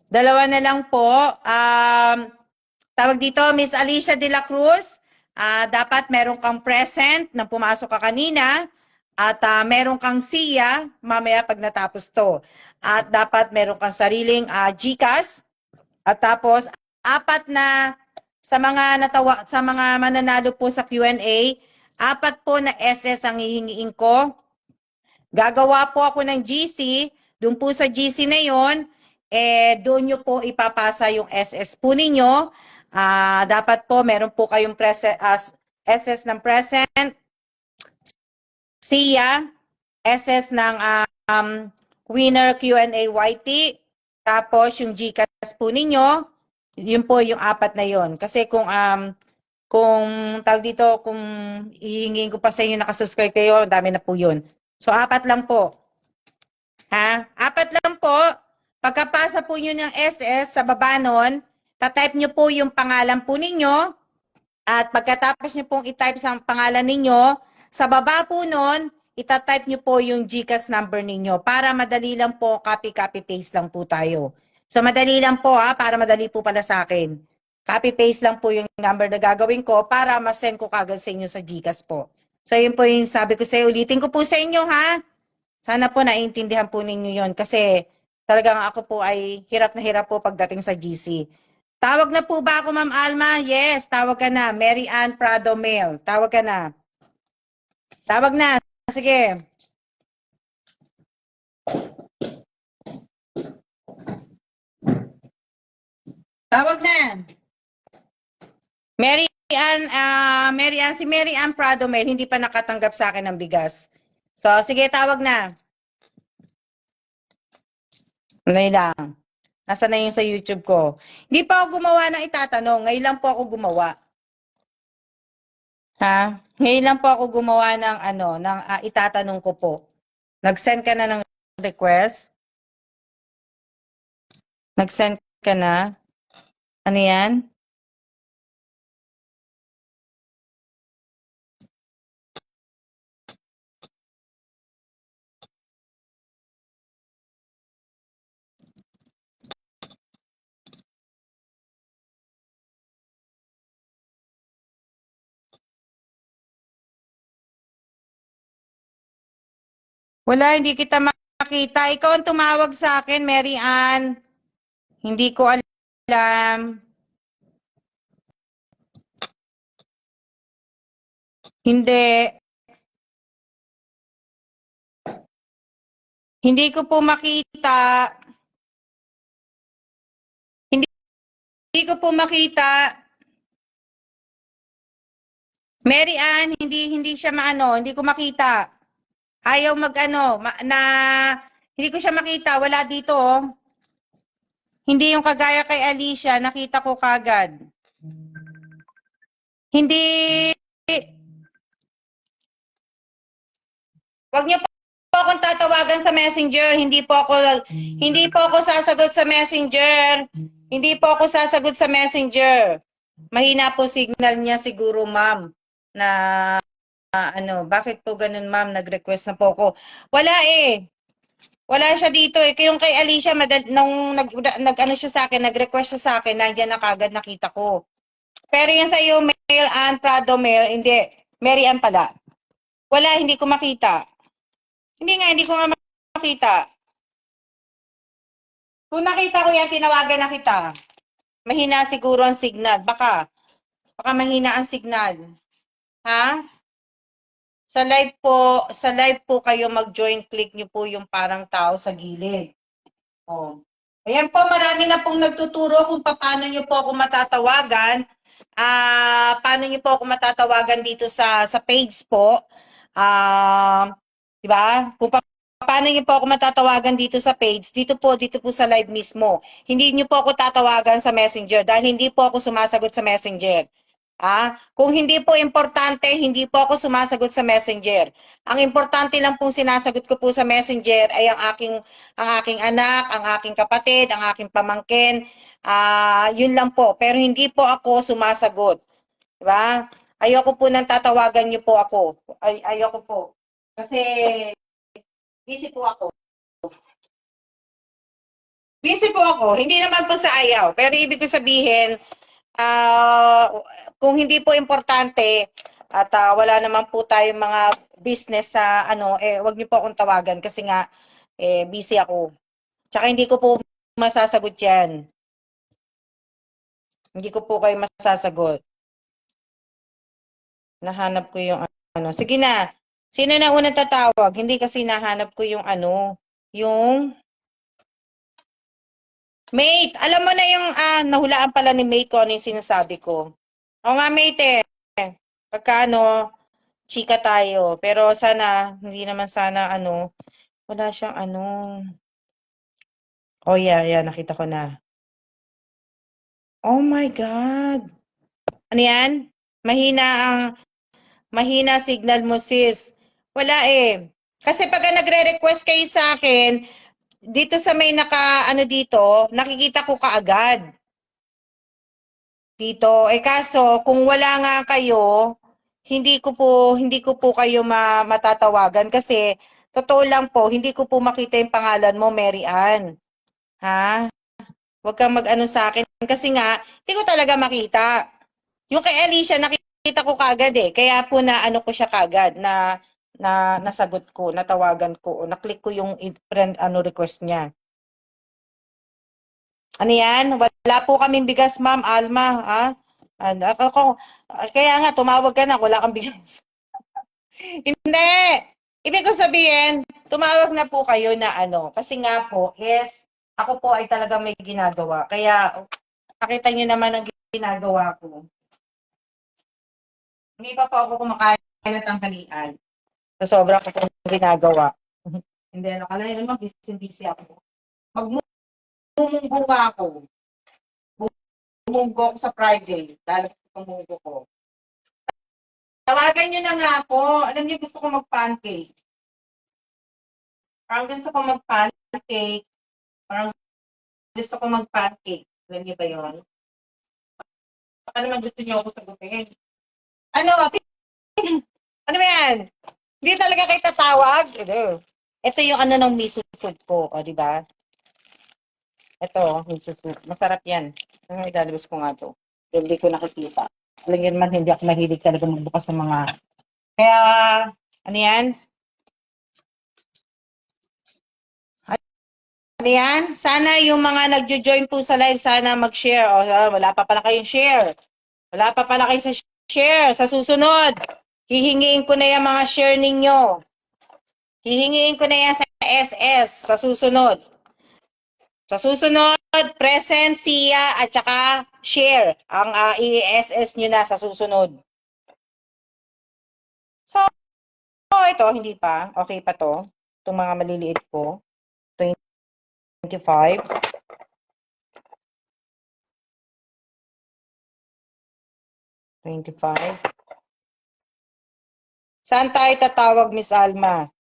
Dalawa na lang po. Tawag dito, Miss Alicia de la Cruz. Dapat meron kang present na pumasok ka kanina. At meron kang siya mamaya pag natapos to. At dapat meron kang sariling GCash. At tapos, apat na sa mga mananalo po sa Q&A, apat po na SS ang hihingiin ko. Gagawa po ako ng GC, doon po sa GC na yon, doon nyo po ipapasa yung SS po ninyo. Dapat po meron po kayong SS ng present, SIA, SS ng winner Q&A YT, tapos yung GCash po ninyo, yun po yung apat na yon. Kasi kung tawag dito, kung hihingin ko pa sa inyo nakasubscribe kayo, dami na po yun. So, apat lang po. Apat lang po. Pagkapasa po nyo ng SS sa baba nun, tatype nyo po yung pangalan po ninyo. At pagkatapos nyo pong itype sa pangalan ninyo, sa baba po nun, itatype nyo po yung GCash number ninyo para madali lang po, copy-paste lang po tayo. So, madali lang po para madali po pala sa akin. Copy-paste lang po yung number na gagawin ko para ma-send ko kagad sa inyo sa GCash po. So, yun po yung sabi ko sa'yo. Ulitin ko po sa inyo, ha? Sana po naiintindihan po ninyo yon kasi talagang ako po ay hirap na hirap po pagdating sa GC. Tawag na po ba ako, Ma'am Alma? Yes, tawag ka na. Mary Ann Prado Mail. Tawag ka na. Tawag na. Sige. Tawag na. Si Mary Ann Prado Mail, hindi pa nakatanggap sa akin ng bigas. So, sige, tawag na. Ano lang. Nasa na yung sa YouTube ko. Hindi pa ako gumawa ng itatanong. Ngayon lang po ako gumawa. Ngayon lang po ako gumawa ng itatanong ko po. Nag-send ka na ng request? Nag-send ka na? Ano yan? Wala, hindi kita makita. Ikaw ang tumawag sa akin, Mary Ann. Hindi ko alam. Hindi. Hindi ko po makita. Hindi ko po makita. Mary Ann, hindi siya hindi ko makita. Ayaw hindi ko siya makita. Wala dito, oh. Hindi yung kagaya kay Alicia, nakita ko kagad. Hindi. Wag niyo po akong tatawagan sa Messenger. Hindi po ako sasagot sa Messenger. Hindi po ako sasagot sa Messenger. Mahina po signal niya siguro, ma'am. Na bakit po ganun, ma'am? Nag-request na po ako. Wala eh. Wala siya dito eh. Yung kay Alicia, nung siya sa akin, nag-request siya sa akin, nandiyan na kagad nakita ko. Pero yung sa iyo, Mail Ann Prado Mail, hindi. Mary Ann pala. Wala, hindi ko makita. Hindi ko nga makita. Kung nakita ko yan, tinawagan na kita. Mahina siguro ang signal. Baka mahina ang signal. Ha? Sa live po kayo mag-join, click niyo po yung parang tao sa gilid. Oh. Ayan po, marami na pong nagtuturo kung paano niyo po ako matatawagan. paano niyo po ako matatawagan dito sa page po? Di ba? Kung paano niyo po ako matatawagan dito sa page, dito po sa live mismo. Hindi niyo po ako tatawagan sa Messenger dahil hindi po ako sumasagot sa Messenger. Kung hindi po importante, hindi po ako sumasagot sa Messenger. Ang importante lang pong sinasagot ko po sa Messenger ay ang aking anak, ang aking kapatid, ang aking pamangkin. Yun lang po. Pero hindi po ako sumasagot. Diba? Ayoko po nang tatawagan niyo po ako. Ayoko po. Kasi busy po ako. Busy po ako. Hindi naman po sa ayaw. Pero ibig ko sabihin, kung hindi po importante at wala naman po tayong mga business sa wag niyo po akong tawagan kasi nga busy ako. Tsaka hindi ko po masasagot 'yan. Hindi ko po kayo masasagot. Nahanap ko yung Sige na. Sino na unang tatawag? Hindi kasi nahanap ko yung yung mate. Alam mo na yung nahulaan pala ni mate ko ano yung sinasabi ko. O nga mate pagka chika tayo. Pero sana, hindi naman sana wala siyang Oh yeah, nakita ko na. Oh my God. Ano yan? Mahina signal mo sis. Wala eh. Kasi pag nagre-request kayo sa akin, dito sa may dito, nakikita ko kaagad. Dito. Kaso, kung wala nga kayo, hindi ko po kayo matatawagan kasi totoo lang po, hindi ko po makita yung pangalan mo, Mary Ann. Ha? Huwag kang sa akin kasi nga, hindi ko talaga makita. Yung kay Alicia, nakita ko kaagad eh. Kaya po ko siya kaagad na nasagot ko, natawagan ko, na-click ko yung friend request niya. Ano yan? Wala po kaming bigas, Ma'am Alma, kaya nga tumawag ka na, wala kang bigas. Hindi. Ibig ko sabihin, tumawag na po kayo na kasi nga po, yes, ako po ay talaga may ginagawa. Kaya, nakita niyo naman ang ginagawa ko. Hindi pa po ako kumakain ng tanghalian. Sa sobrang ko pong ginagawa. Hindi, kalahin naman, busy ako. Magmumunggo pa ako. Munggo ako sa Friday. Dahil sa munggo ko. Tawagan nyo na nga po. Alam niyo, gusto ko mag-pancake. Parang gusto ko mag-pancake. Alam niyo ba yun? Baka naman gusto niyo ako sagutin. Ano ba yan? Hindi talaga kayo tatawag? Ito yung ng miso soup ko. O, di ba? Ito, miso soup. Masarap yan. Ilalabas ko nga to. Hindi ko nakikita. Alam niyo naman, hindi ako mahilig talaga magbukas ng mga... Kaya, yan? Yan? Sana yung mga nagjo-join po sa live, sana mag-share. Wala pa pala kayong share. Wala pa pala kayong share. Sa susunod, hihingiin ko na yung mga share ninyo. Hihingiin ko na yan sa SS sa susunod. Sa susunod, present, siya, at saka share. Ang i-SS nyo na sa susunod. So, ito, hindi pa. Okay pa to. Itong mga maliliit ko. 25. Saan tayo tatawag, Miss Alma?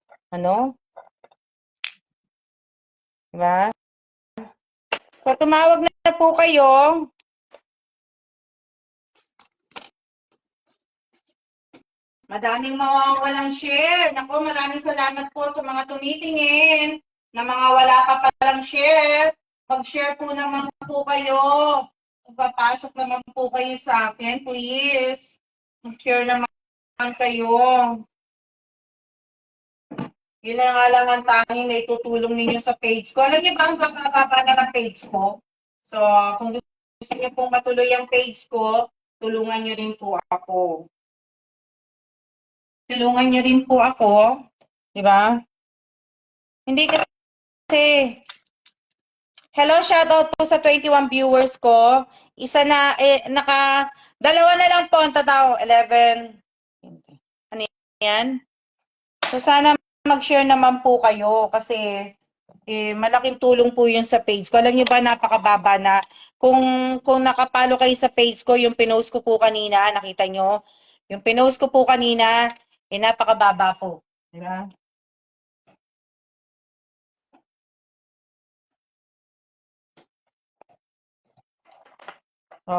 Diba? So, tumawag na po kayo. Madaming mawawalang share. Naku, maraming salamat po sa mga tumitingin na mga wala pa palang share. Mag-share po naman po kayo. Magpapasok naman po kayo sa akin, please. Mag-share naman kayo. Yun na nga lang ang tanging may tutulong ninyo sa page ko. Alam niyo ba ang bababa na ng page ko? So, kung gusto niyo pong matuloy ang page ko, tulungan niyo rin po ako. Tulungan niyo rin po ako. Di ba? Hindi kasi, hello, shoutout po sa 21 viewers ko. Isa na, Dalawa na lang po ang tataw. 11. Ano yan? So, sana mag-share naman po kayo kasi malaking tulong po yun sa page ko. Alam niyo ba, napakababa na. Kung nakapalo kayo sa page ko, yung pinost ko po kanina, nakita nyo? Yung pinost ko po kanina, napakababa po. Diba? So,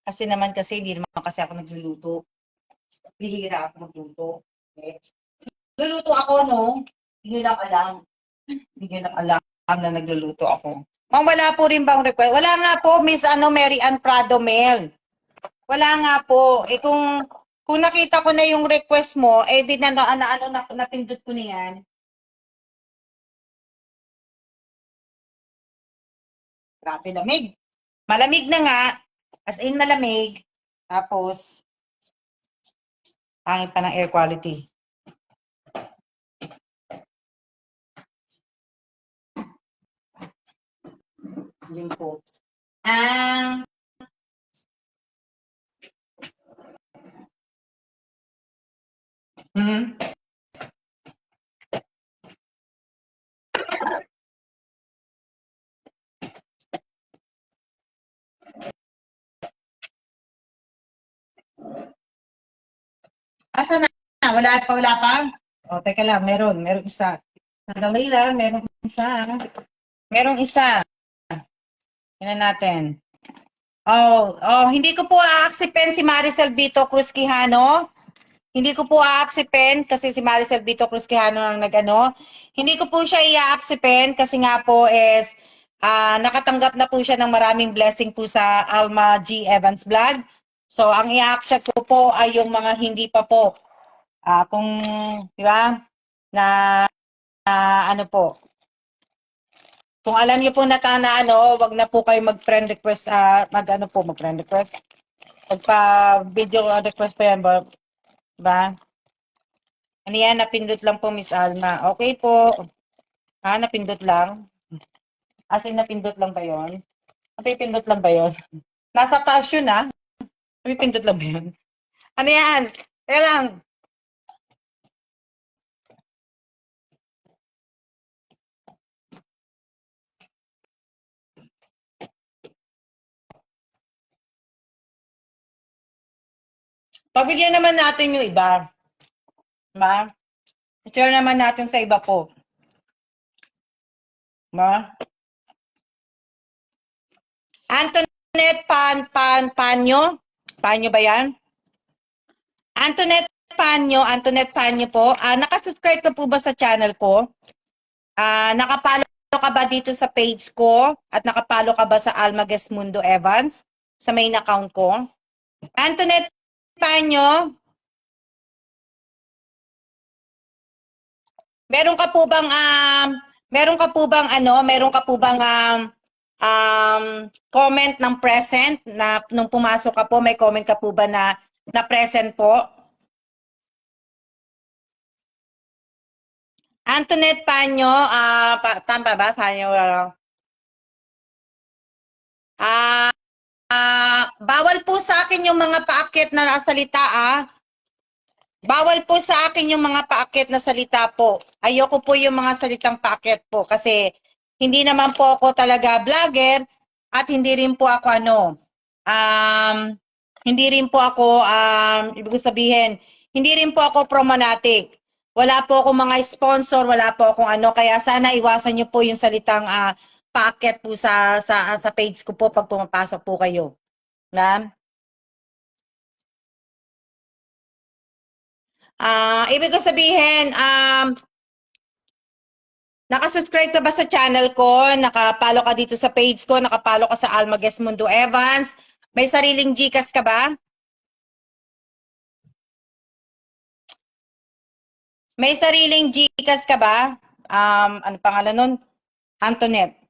kasi naman kasi, hindi naman kasi ako nagluluto. Bihira ako magluto. Okay? Luluto ako, no? Hindi nyo lang alam. Hindi nyo lang alam na nagluluto ako. Ma'am, wala po rin bang request? Wala nga po, Miss Mary Ann Prado Mel. Wala nga po. Kung nakita ko na yung request mo, di napindot ko na yan. Grabe, lamig. Malamig na nga. As in, malamig. Tapos, pangit pa ng air quality. Yun po. Hmm. Asa na? Wala pa? O, teka lang, meron isa. Sandali lang, meron isa. Merong isa. Tingnan natin. Hindi ko po a-acceptin si Maricel Vito Cruz Quijano. Hindi ko po a-acceptin kasi si Maricel Vito Cruz Quijano ang nagano. Hindi ko po siya i-acceptin kasi nga po is nakatanggap na po siya ng maraming blessing po sa Alma G. Evans Vlog. So, ang i-accept ko po ay yung mga hindi pa po. Kung, di ba, na ano po, kung alam niyo po na wag na po kayo mag-friend request, mag-friend request. Magpa-video request pa yan, ba? Ano yan, napindot lang po, Miss Alma. Okay po. Napindot lang? As in, napindot lang ba yun? Napipindot lang ba yun? Nasa taas yun, Napipindot lang ba yun? Ano yan? Teka lang. Pabigyan naman natin yung iba. Ba? I-share naman natin sa iba po. Ba? Antoinette Panyo? Panyo ba yan? Antoinette Panyo po. Nakasubscribe ka po ba sa channel ko? Nakapalo ka ba dito sa page ko? At nakapalo ka ba sa Alma Gesmundo Evans? Sa main account ko? Antoinette Panyo? Meron ka po bang comment ng present na nung pumasok ka po, may comment ka po ba na present po? Antoinette Panyo, tama ba? Panyo, bawal po sa akin yung mga paakyat na salita, Bawal po sa akin yung mga paakyat na salita po. Ayoko po yung mga salitang paakyat po kasi hindi naman po ako talaga vlogger at hindi rin po ako hindi rin po ako, ibig sabihin, hindi rin po ako promanatic. Wala po akong mga sponsor, wala po akong kaya sana iwasan niyo po yung salitang paakyat po sa page ko po pag pumapasok po kayo. Na? Ibig ko sabihin, nakasubscribe ka ba sa channel ko? Nakapalo ka dito sa page ko? Nakapalo ka sa Alma Gesmundo Evans? May sariling GCash ka ba? May sariling GCash ka ba? Ano pangalan nun? Antoinette.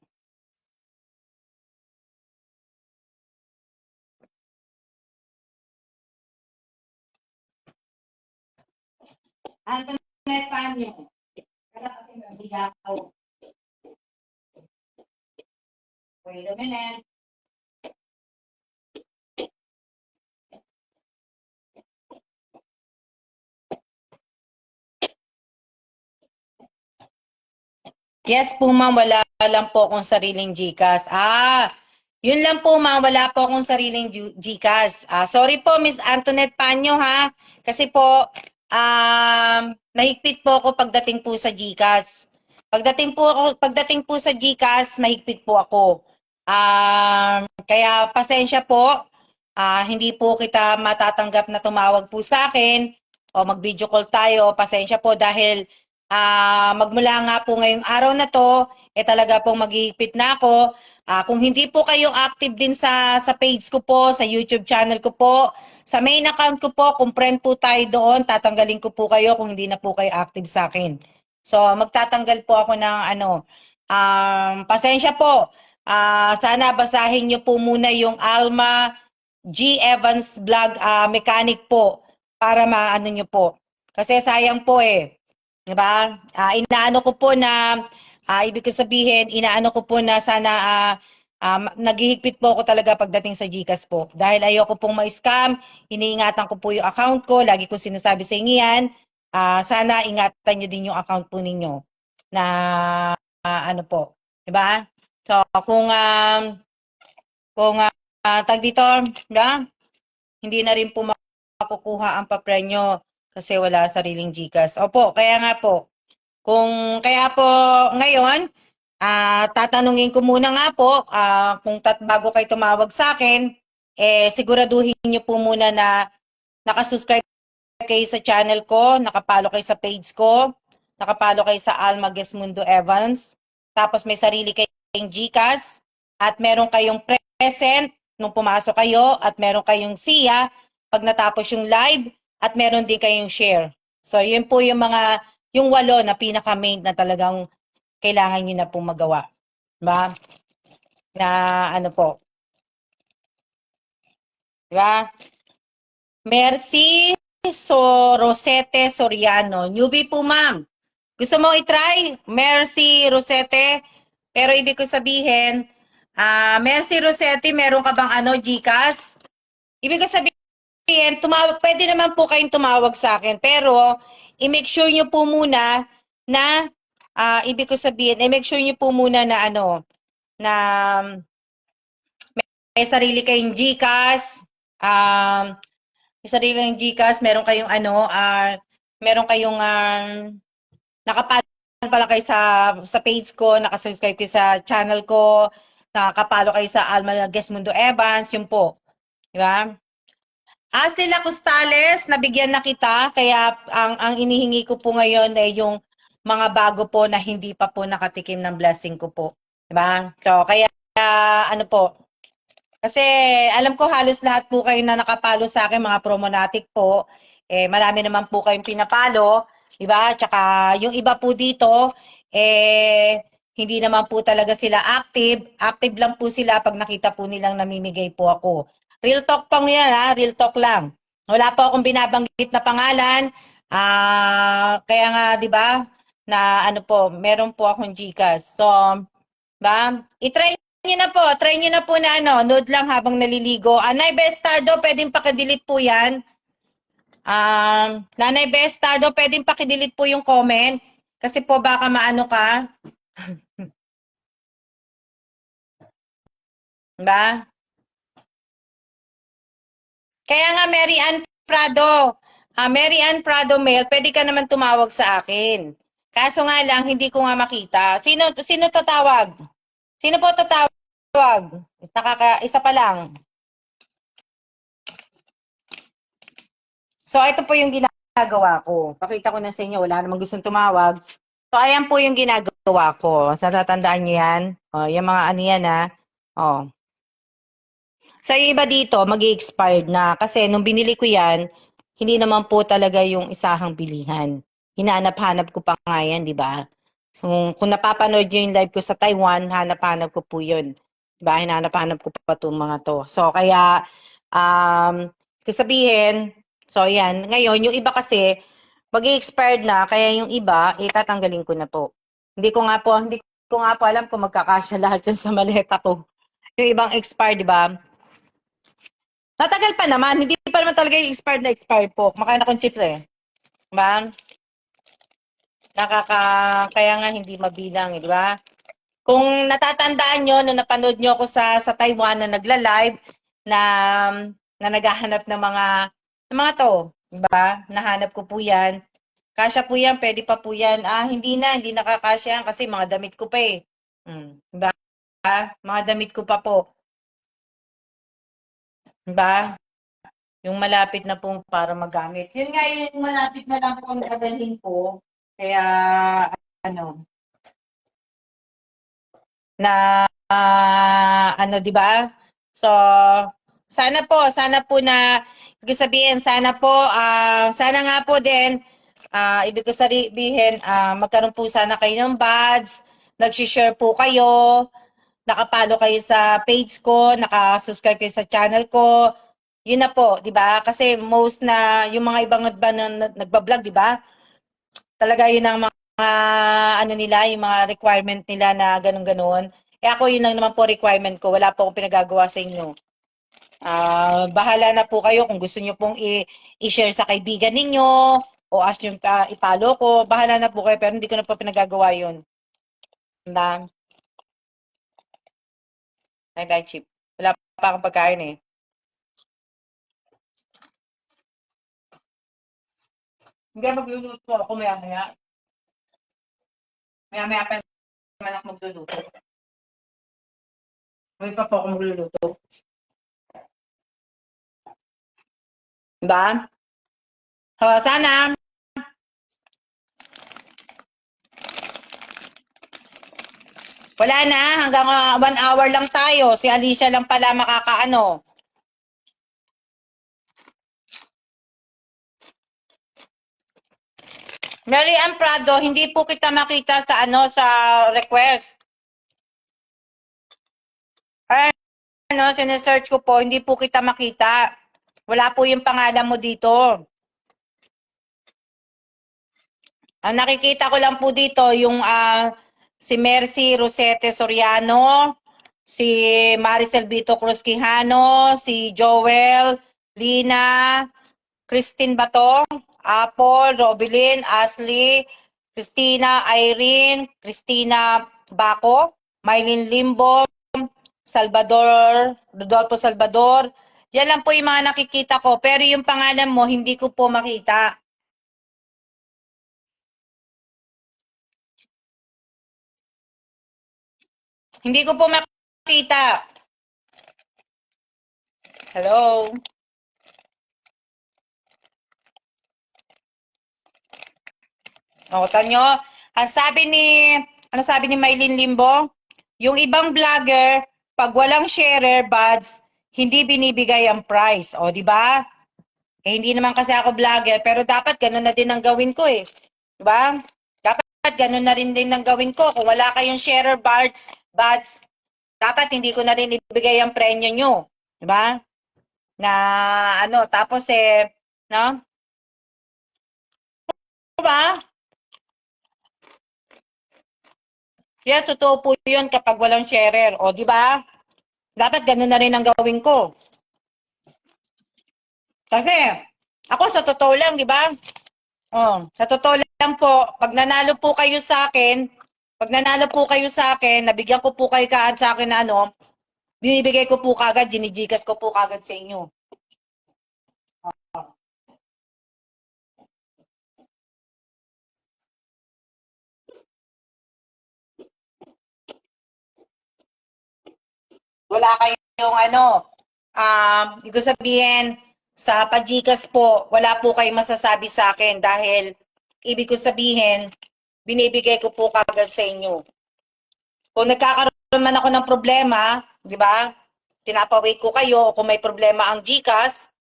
Antoinette Panyo. Kaya kasi nabiga ako. Wait a minute. Yes po ma'am, wala lang po akong sariling GCash. Yun lang po ma'am, wala po akong sariling GCash. Sorry po Miss Antoinette Panyo ha. Kasi po, nahigpit po ako pagdating po sa GCash. Pagdating po sa GCash, mahigpit po ako. Kaya pasensya po, hindi po kita matatanggap na tumawag po sa akin o mag-video call tayo. Pasensya po dahil magmula nga po ngayong araw na to, talaga pong maghihigpit na ako. Kung hindi po kayo active din sa page ko po, sa YouTube channel ko po, sa main account ko po, kung friend po tayo doon, tatanggalin ko po kayo kung hindi na po kayo active sa akin. So, magtatanggal po ako ng pasensya po. Sana basahin nyo po muna yung Alma G. Evans Vlog Mechanic po para maano nyo po. Kasi sayang po eh. Diba? Inaano ko po na, ibig ko sabihin, inaano ko po na sana naghihigpit po ako talaga pagdating sa GCash po. Dahil ayoko pong ma-scam, iniingatan ko po yung account ko, lagi ko sinasabi sa inyo yan, sana ingatan nyo din yung account po ninyo na ano po. Diba? So, kung tag dito, diba? Hindi na rin po makukuha ang paprenyo kasi wala sariling GCash. Opo, kaya nga po. Kaya po ngayon, tatanungin ko muna nga po, kung bago kayo tumawag sa akin, siguraduhin niyo po muna na nakasubscribe kayo sa channel ko, nakapalo kayo sa page ko, nakapalo kayo sa Alma Gesmundo Evans, tapos may sarili kayong GCash, at meron kayong present nung pumasok kayo, at meron kayong siya pag natapos yung live, at meron din kayong share. So, yun po yung yung 8 na pinaka-main na talagang kailangan nyo na pong magawa. Diba? Na ano po. Diba? Mercy Rosete Soriano. Newbie po ma'am. Gusto mo i-try? Mercy Rosete. Pero ibig ko sabihin, Mercy Rosete, meron ka bang GCash? Ibig ko sabihin, pwede naman po kayong tumawag sa akin. Pero, i-make sure nyo po muna na, ibig ko sabihin, i-make sure nyo po muna na na may sarili kayong GCash, may sarili kayong GCash, meron kayong meron kayong nakapalo pala kayo sa page ko, nakasubscribe kayo sa channel ko, nakapalo kayo sa Alma Gesmundo Evans, yun po. Diba? Sila Costales, nabigyan na kita, kaya ang inihingi ko po ngayon ay yung mga bago po na hindi pa po nakatikim ng blessing ko po. Diba? So, kaya ano po, kasi alam ko halos lahat po kayo na nakapalo sa akin, mga promonatic po, marami naman po kayong pinapalo, diba? Tsaka yung iba po dito, hindi naman po talaga sila active. Active lang po sila pag nakita po nilang namimigay po ako. Real talk pang yan ha, real talk lang. Wala po akong binabanggit na pangalan. Kaya nga, di ba, na meron po akong GCash. So, ba? I-try niyo na po. Try niyo na po na nude lang habang naliligo. Nanay Bestardo, pwedeng paki-delete po yan. Nanay Bestardo, pwedeng paki-delete po yung comment. Kasi po baka maano ka. Ba? Kaya nga Mary Ann Prado. Mary Ann Prado Mel, pwede ka naman tumawag sa akin. Kaso nga lang, hindi ko nga makita. Sino tatawag? Sino po tatawag? Isa pa lang. So, ito po yung ginagawa ko. Pakita ko na sa inyo, wala namang gustong tumawag. So, ayan po yung ginagawa ko. Sa tatandaan nyo yan. Yung mga yan ha. Sa iba dito, mag-i-expired na. Kasi nung binili ko yan, hindi naman po talaga yung isahang bilihan. Hinahanap-hanap ko pa nga yan, di ba? So, kung napapanood nyo yung live ko sa Taiwan, hanap-hanap ko po yun. Di ba? Hinahanap-hanap ko pa itong mga to. So, kaya, sabihin, so yan. Ngayon, yung iba kasi, Mag-i-expired na, kaya yung iba, tatanggalin ko na po. Hindi ko nga po alam kung magkakasya lahat yan sa maleta ko. Yung ibang expired, di ba? Natagal pa naman, hindi pa naman talaga yung expired po. Kumakain akong chips eh. Diba? Kaya nga hindi mabilang, di ba? Kung natatandaan nyo, nung napanood nyo ako sa Taiwan na nagla-live, na, na naghahanap ng mga to, di ba? Nahanap ko po yan. Kasya po yan, pwede pa po yan. Hindi nakakasya yan kasi mga damit ko pa eh. Diba? Mga damit ko pa po. Diba? Yung malapit na po para magamit. Yun nga yung malapit na lang po ang dadalhin ko. Kaya, ano, di ba? So, sana po na, ibig sabihin, sana nga po din, ibig ko sabihin, magkaroon po sana kayo ng badge, nag-share po kayo, nakapalo kayo sa page ko, nakasubscribe kayo sa channel ko, yun na po, di ba? Kasi most na, yung mga ibang na nagbablog, di ba? Talaga yun ang mga, nila, yung mga requirement nila na ganun-ganun. Ako yun lang naman po requirement ko, wala po akong pinagagawa sa inyo. Bahala na po kayo kung gusto nyo pong i-share sa kaibigan ninyo, o as yung ipalo ko, bahala na po kayo, pero hindi ko na po pinagagawa yun. Na, ay, guys, chip. Wala pa akong pagkain eh. Hindi magluluto ako maya-maya. Maya-maya pa naman ako magluluto. May pa po ako magluluto. Diba? Sana wala na, hanggang 1 hour lang tayo. Si Alicia lang pala makakaano. Mary Ann Prado, hindi po kita makita sa request. Sinesearch ko po, hindi po kita makita. Wala po yung pangalan mo dito. Ang nakikita ko lang po dito, yung si Mercy Rosete Soriano, si Maricel Vito Cruz Quijano, si Joel, Lina, Christine Bato, Apple, Robilyn, Ashley, Christina Irene, Christina Baco, Mylene Limbo, Salvador, Rodolfo Salvador. Yan lang po yung mga nakikita ko. Pero yung pangalan mo, hindi ko po makita. Hindi ko po makita. Hello? O, tanyo. Ano sabi ni Mylene Limbo? Yung ibang vlogger, pag walang sharer badge, hindi binibigay ang price. O, di ba? Hindi naman kasi ako vlogger, pero dapat ganun na din ang gawin ko eh. Di ba? Dapat ganun na rin din ang gawin ko. Kung wala kayong sharer badge, dapat hindi ko na rin ibigay ang premyo nyo. Di ba? Na tapos no? Di ba? Kaya totoo po yun kapag walang sharer. O, di ba? Dapat ganun na rin ang gawin ko. Kasi, ako sa totoo lang, di ba? Sa totoo lang po, pag nanalo po kayo sa akin, nabigyan ko po kayo kaad sa akin na binibigay ko po kagad, ginigikas ko po kagad sa inyo. Wala kayong ibig sabihin, sa pajikas po, wala po kayong masasabi sa akin dahil ibig ko sabihin, binibigay ko po kagad sa inyo. Kung nagkakaroon man ako ng problema, di ba? Tinapawait ko kayo o kung may problema ang GCash.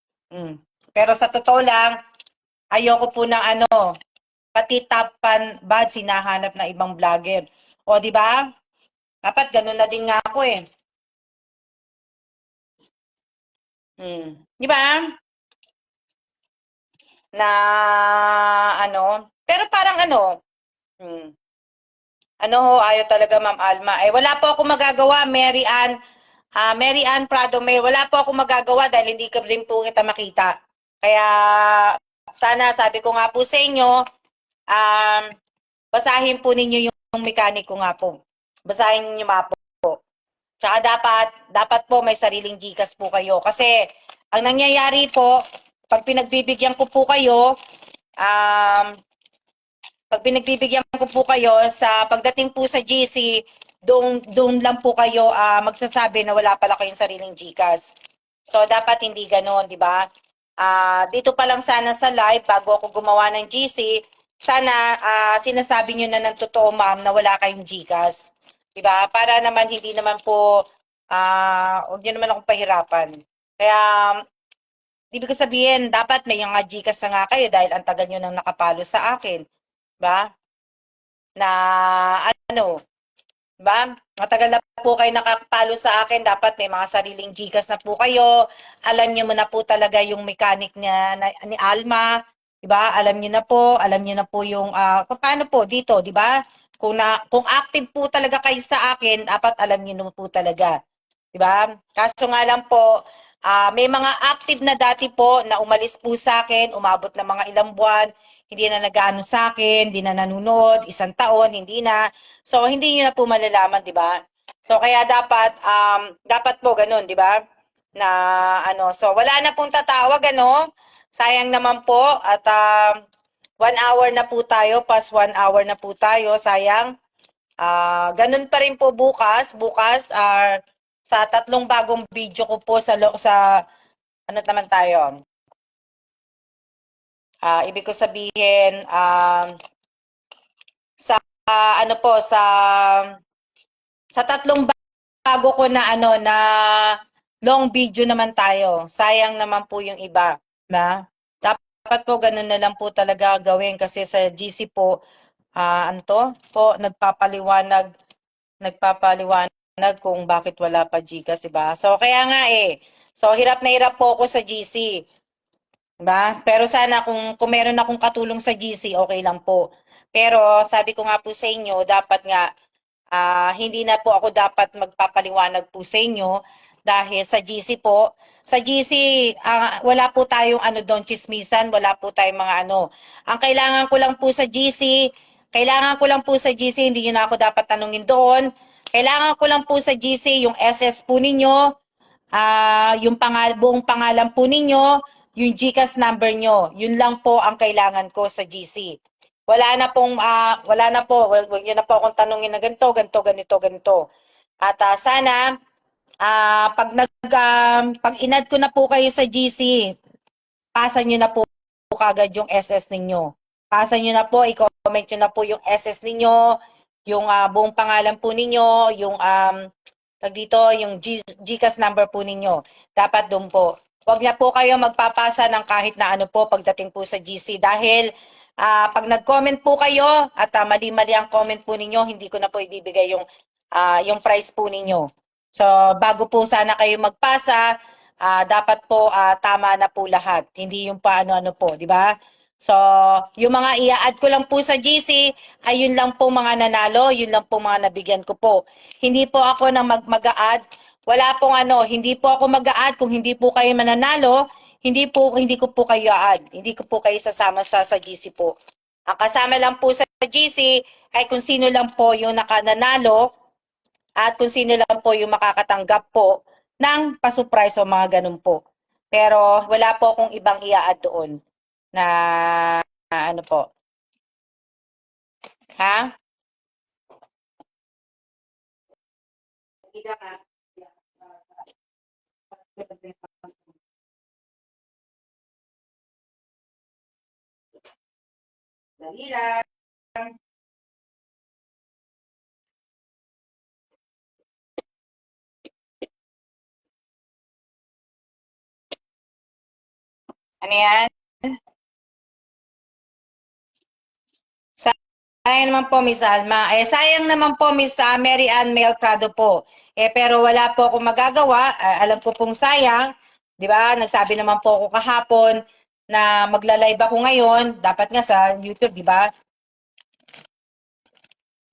Pero sa totoo lang, ayoko po ng pati top fan badge hinahanap na ibang vlogger. O di ba? Dapat ganun na din nga ako eh. Di ba? na ano, pero parang ano, hmm, ano ho, ayaw talaga Ma'am Alma. Wala po ako magagawa, Mary Ann Prado May, wala po ako magagawa dahil hindi ka rin po kita makita. Kaya sana sabi ko nga po sa inyo, basahin po ninyo yung mekaniko nga po. Basahin niyo nga po. Tsaka dapat po may sariling GCash po kayo. Kasi ang nangyayari po, pag pinagbibigyan ko po kayo, sa pagdating po sa GC, doon lang po kayo magsasabi na wala pala kayong sariling GCash. So dapat hindi ganoon, di ba? Dito pa lang sana sa live bago ako gumawa ng GC, sana sinasabi niyo na ng totoo ma'am na wala kayong GCash. Di ba? Para naman hindi naman po huwag niyo naman akong pahirapan. Kaya ibig ko sabihin, dapat may mga GCash na nga kayo dahil ang tagal niyo nang nakapalo sa akin. Ba? Na ano, ba? Matagal na po kayo nakapalo sa akin, dapat may mga sariling GCash na po kayo. Alam niyo mo na po talaga yung mechanic niya ni Alma, 'di ba? Alam niyo na po yung paano po dito, 'di ba? Kung active po talaga kayo sa akin, dapat alam niyo na po talaga. 'Di ba? Kaso nga lang po, may mga active na dati po na umalis po sa akin, umabot na mga ilang buwan, hindi na nag-aano sa akin, hindi na nanonood, isang taon, hindi na. So, hindi niyo na po malalaman, di ba? So, kaya dapat po ganun, di ba? Na, so, wala na pong tatawag, Sayang naman po, at 1 hour na po tayo, past 1 hour na po tayo, sayang. Ganun pa rin po bukas, sa 3 bagong video ko po ano naman tayo? Ibig ko sabihin, sa ano po sa 3 bago ko na na long video naman tayo. Sayang naman po yung iba, na dapat po ganun na lang po talaga gawin kasi sa GC po nagpapaliwanag kung bakit wala pa GCash, diba? So kaya nga so hirap na hirap po ako sa GC. Diba? Pero sana kung meron akong katulong sa GC, okay lang po. Pero sabi ko nga po sa inyo, dapat nga hindi na po ako dapat magpapaliwanag po sa inyo dahil sa GC po, sa GC wala po tayong doon chismisan, wala po tayong mga Ang kailangan ko lang po sa GC, hindi niyo na ako dapat tanungin doon. Kailangan ko lang po sa GC yung SS po ninyo, yung buong pangalan po ninyo, yung GCash number nyo. Yun lang po ang kailangan ko sa GC. Wala na po, wag niyo na po akong tanungin na ganito, ganito. At sana, pag inad ko na po kayo sa GC, pasa nyo na po kagad yung SS ninyo. Pasa nyo na po, i-comment nyo na po yung SS ninyo, yung buong pangalan po ninyo, yung yung GCash number po ninyo. Dapat doon po. Huwag na po kayo magpapasa ng kahit na ano po pagdating po sa GC dahil pag nag-comment po kayo at mali-mali ang comment po ninyo, hindi ko na po ibibigay yung price po ninyo. So, bago po sana kayo magpasa, dapat po tama na po lahat. Hindi yung paano-ano po, di ba? So, yung mga i-add ko lang po sa GC, ay yun lang po mga nanalo, yun lang po mga nabigyan ko po. Hindi po ako na mag-a-add. Wala pong hindi po ako mag-a-add kung hindi po kayo mananalo, hindi ko po kayo add. Hindi ko po kayo sasama sa GC po. Ang kasama lang po sa GC ay kung sino lang po yung nakananalo at kung sino lang po yung makakatanggap po ng pa-surprise o mga ganun po. Pero wala po akong ibang i-add doon na ano po. Ha? Dali lang. Ano yan? Sayang naman po, Miss Alma. Sayang naman po, Miss Mary Ann Mel Prado po. Pero wala po akong magagawa. Alam ko pong sayang. Di ba? Nagsabi naman po ako kahapon na magla-live ako ngayon. Dapat nga sa YouTube, di ba?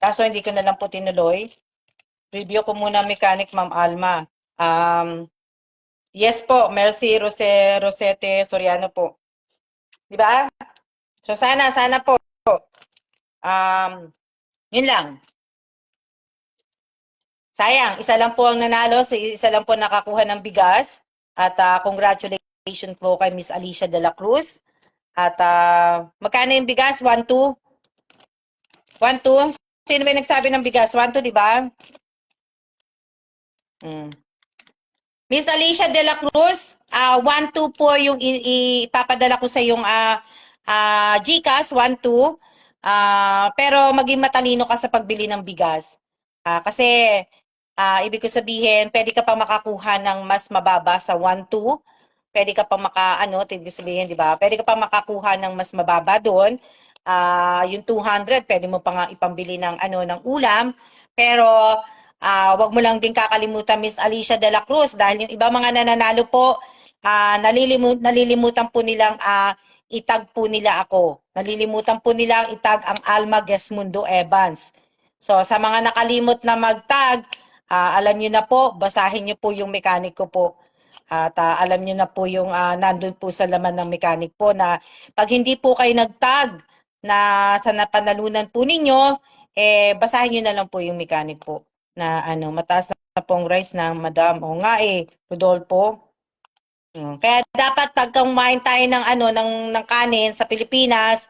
Kaso hindi ko na lang po tinuloy. Review ko muna mechanic, Ma'am Alma. Yes po, Mercy Rosete Soriano po. Di ba? So sana po. Yun lang. Sayang, isa lang po ang nanalo, isa lang po nakakuha ng bigas. At congratulations po kay Miss Alicia de la Cruz. At magkano yung bigas? 1-2? 1-2? Sino ba nagsabi ng bigas? 1-2, di ba? Miss Alicia de la Cruz, 1-2 po yung ipapadala ko sa yung GCash, 1-2. Pero maging matalino ka sa pagbili ng bigas. Kasi ibig ko sabihin, pwede ka pa makakuha ng mas mababa sa 1-2. Pwede ka pa ibig sabihin, di ba? Pwede ka pa makakuha ng mas mababa doon. Yung 200, pwede mo pa nga ipambili ng ng ulam. Pero wag mo lang din kakalimutan, Miss Alicia de la Cruz, dahil yung iba mga nananalo po, nalilimutan po nilang itag po nila ako. Nalilimutan po nilang itag ang Alma Gesmundo Evans. So, sa mga nakalimot na magtag, alam niyo na po, basahin niyo po yung mechanic ko po. At alam niyo na po yung nandun po sa laman ng mechanic po na pag hindi po kayo nagtag na sa napanalunan po ninyo, basahin niyo na lang po yung mechanic po na mataas na pong rice ng madam. O nga Rodolfo. Kaya dapat pag kumain tayo ng ng kanin sa Pilipinas,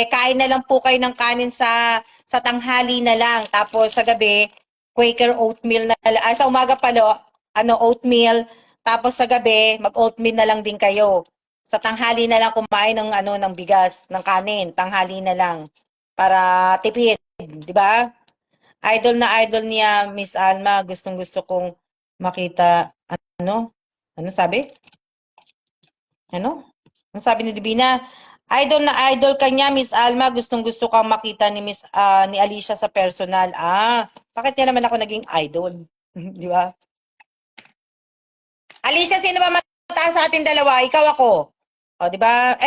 kain na lang po kayo ng kanin sa tanghali na lang. Tapos sa gabi, Quaker oatmeal na lang. Sa umaga pala, oatmeal. Tapos sa gabi, mag-oatmeal na lang din kayo. Sa tanghali na lang kumain ng ng bigas, ng kanin, tanghali na lang para tipid, 'di ba? Idol na idol niya, Miss Alma. Gustong-gusto kong makita. Ano sabi? Ano? Ano sabi ni Divina? Idol na idol kanya, Miss Alma. Gustong-gusto kang makita ni ni Alicia sa personal. Bakit niya naman ako naging idol? Di ba? Alicia, sino ba mataas sa ating dalawa? Ikaw ako. O, di ba?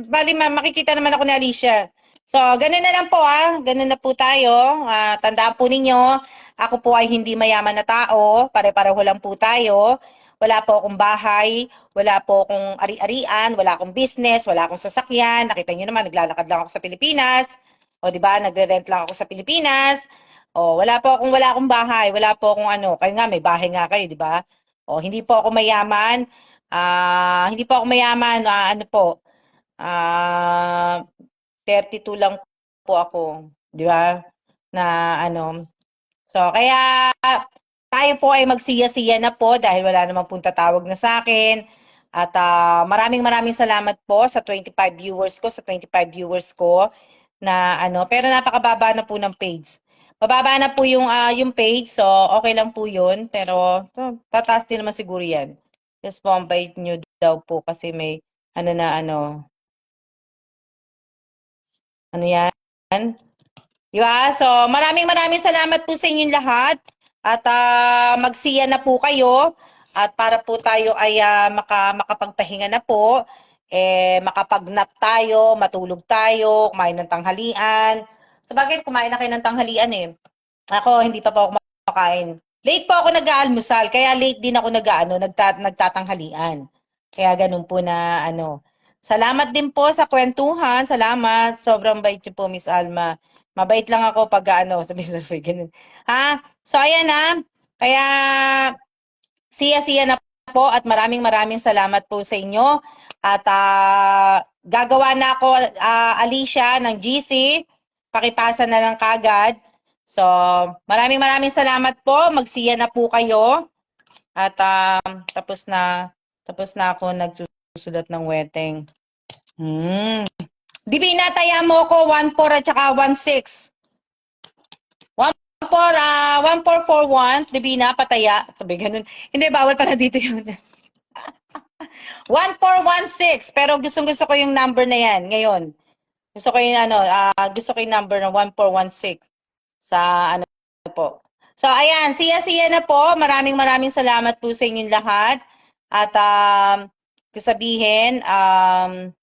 Bali makikita naman ako ni Alicia. So, ganun na lang po Ganun na po tayo. Tandaan po ninyo, ako po ay hindi mayaman na tao. Pare-pareho lang po tayo. Wala po akong bahay, wala po akong ari-arian, wala akong business, wala akong sasakyan. Nakita niyo naman, naglalakad lang ako sa Pilipinas. O, di ba? Nagre-rent lang ako sa Pilipinas. O, wala akong bahay, wala po akong Kayo nga, may bahay nga kayo, di ba? O, hindi po ako mayaman. Hindi po ako mayaman. 32 lang po ako, 'di ba? Na So, kaya tayo po ay magsiya-siya na po dahil wala namang pong tatawag na sa akin. At maraming salamat po sa 25 viewers ko, na pero napakababa na po ng page. Mababa na po yung page, so okay lang po 'yun, pero tataas din naman siguro 'yan. Just po ang bait nyo daw po kasi may yan. Di ba? So, maraming salamat po sa inyong lahat. At magsiya na po kayo. At para po tayo ay makapagpahinga na po. Makapag-nap tayo, matulog tayo, kumain ng tanghalian. So, bakit kumain na kayo ng tanghalian Ako, hindi pa po ako kumakain. Late po ako nag-aalmusal, kaya late din ako nagtatanghalian. Kaya ganun po na Salamat din po sa kwentuhan. Salamat. Sobrang bait niyo po, Miss Alma. Mabait lang ako pag sabi sa ganun. So ayan Kaya siya na po at maraming salamat po sa inyo. At gagawa na ako, Alicia, ng GC. Pakipasa na lang kagad. So, maraming salamat po. Magsiya na po kayo. At tapos na ako nagsusulat ng weteng. Divina, taya mo ko 1-4 at saka 1-6. 1-4-4-1. Divina, pataya. Sabi ganun. Hindi, bawal pala dito yun. 1-4-1-6. Pero gustong-gusto ko yung number na yan ngayon. Gusto ko yung gusto ko yung number na 1-4-1-6 sa po. So ayan, siya na po. Maraming salamat po sa inyong lahat. At sabihin,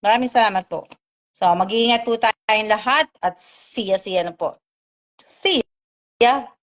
maraming salamat po. So, mag-iingat po tayong lahat at see ya na po. See ya!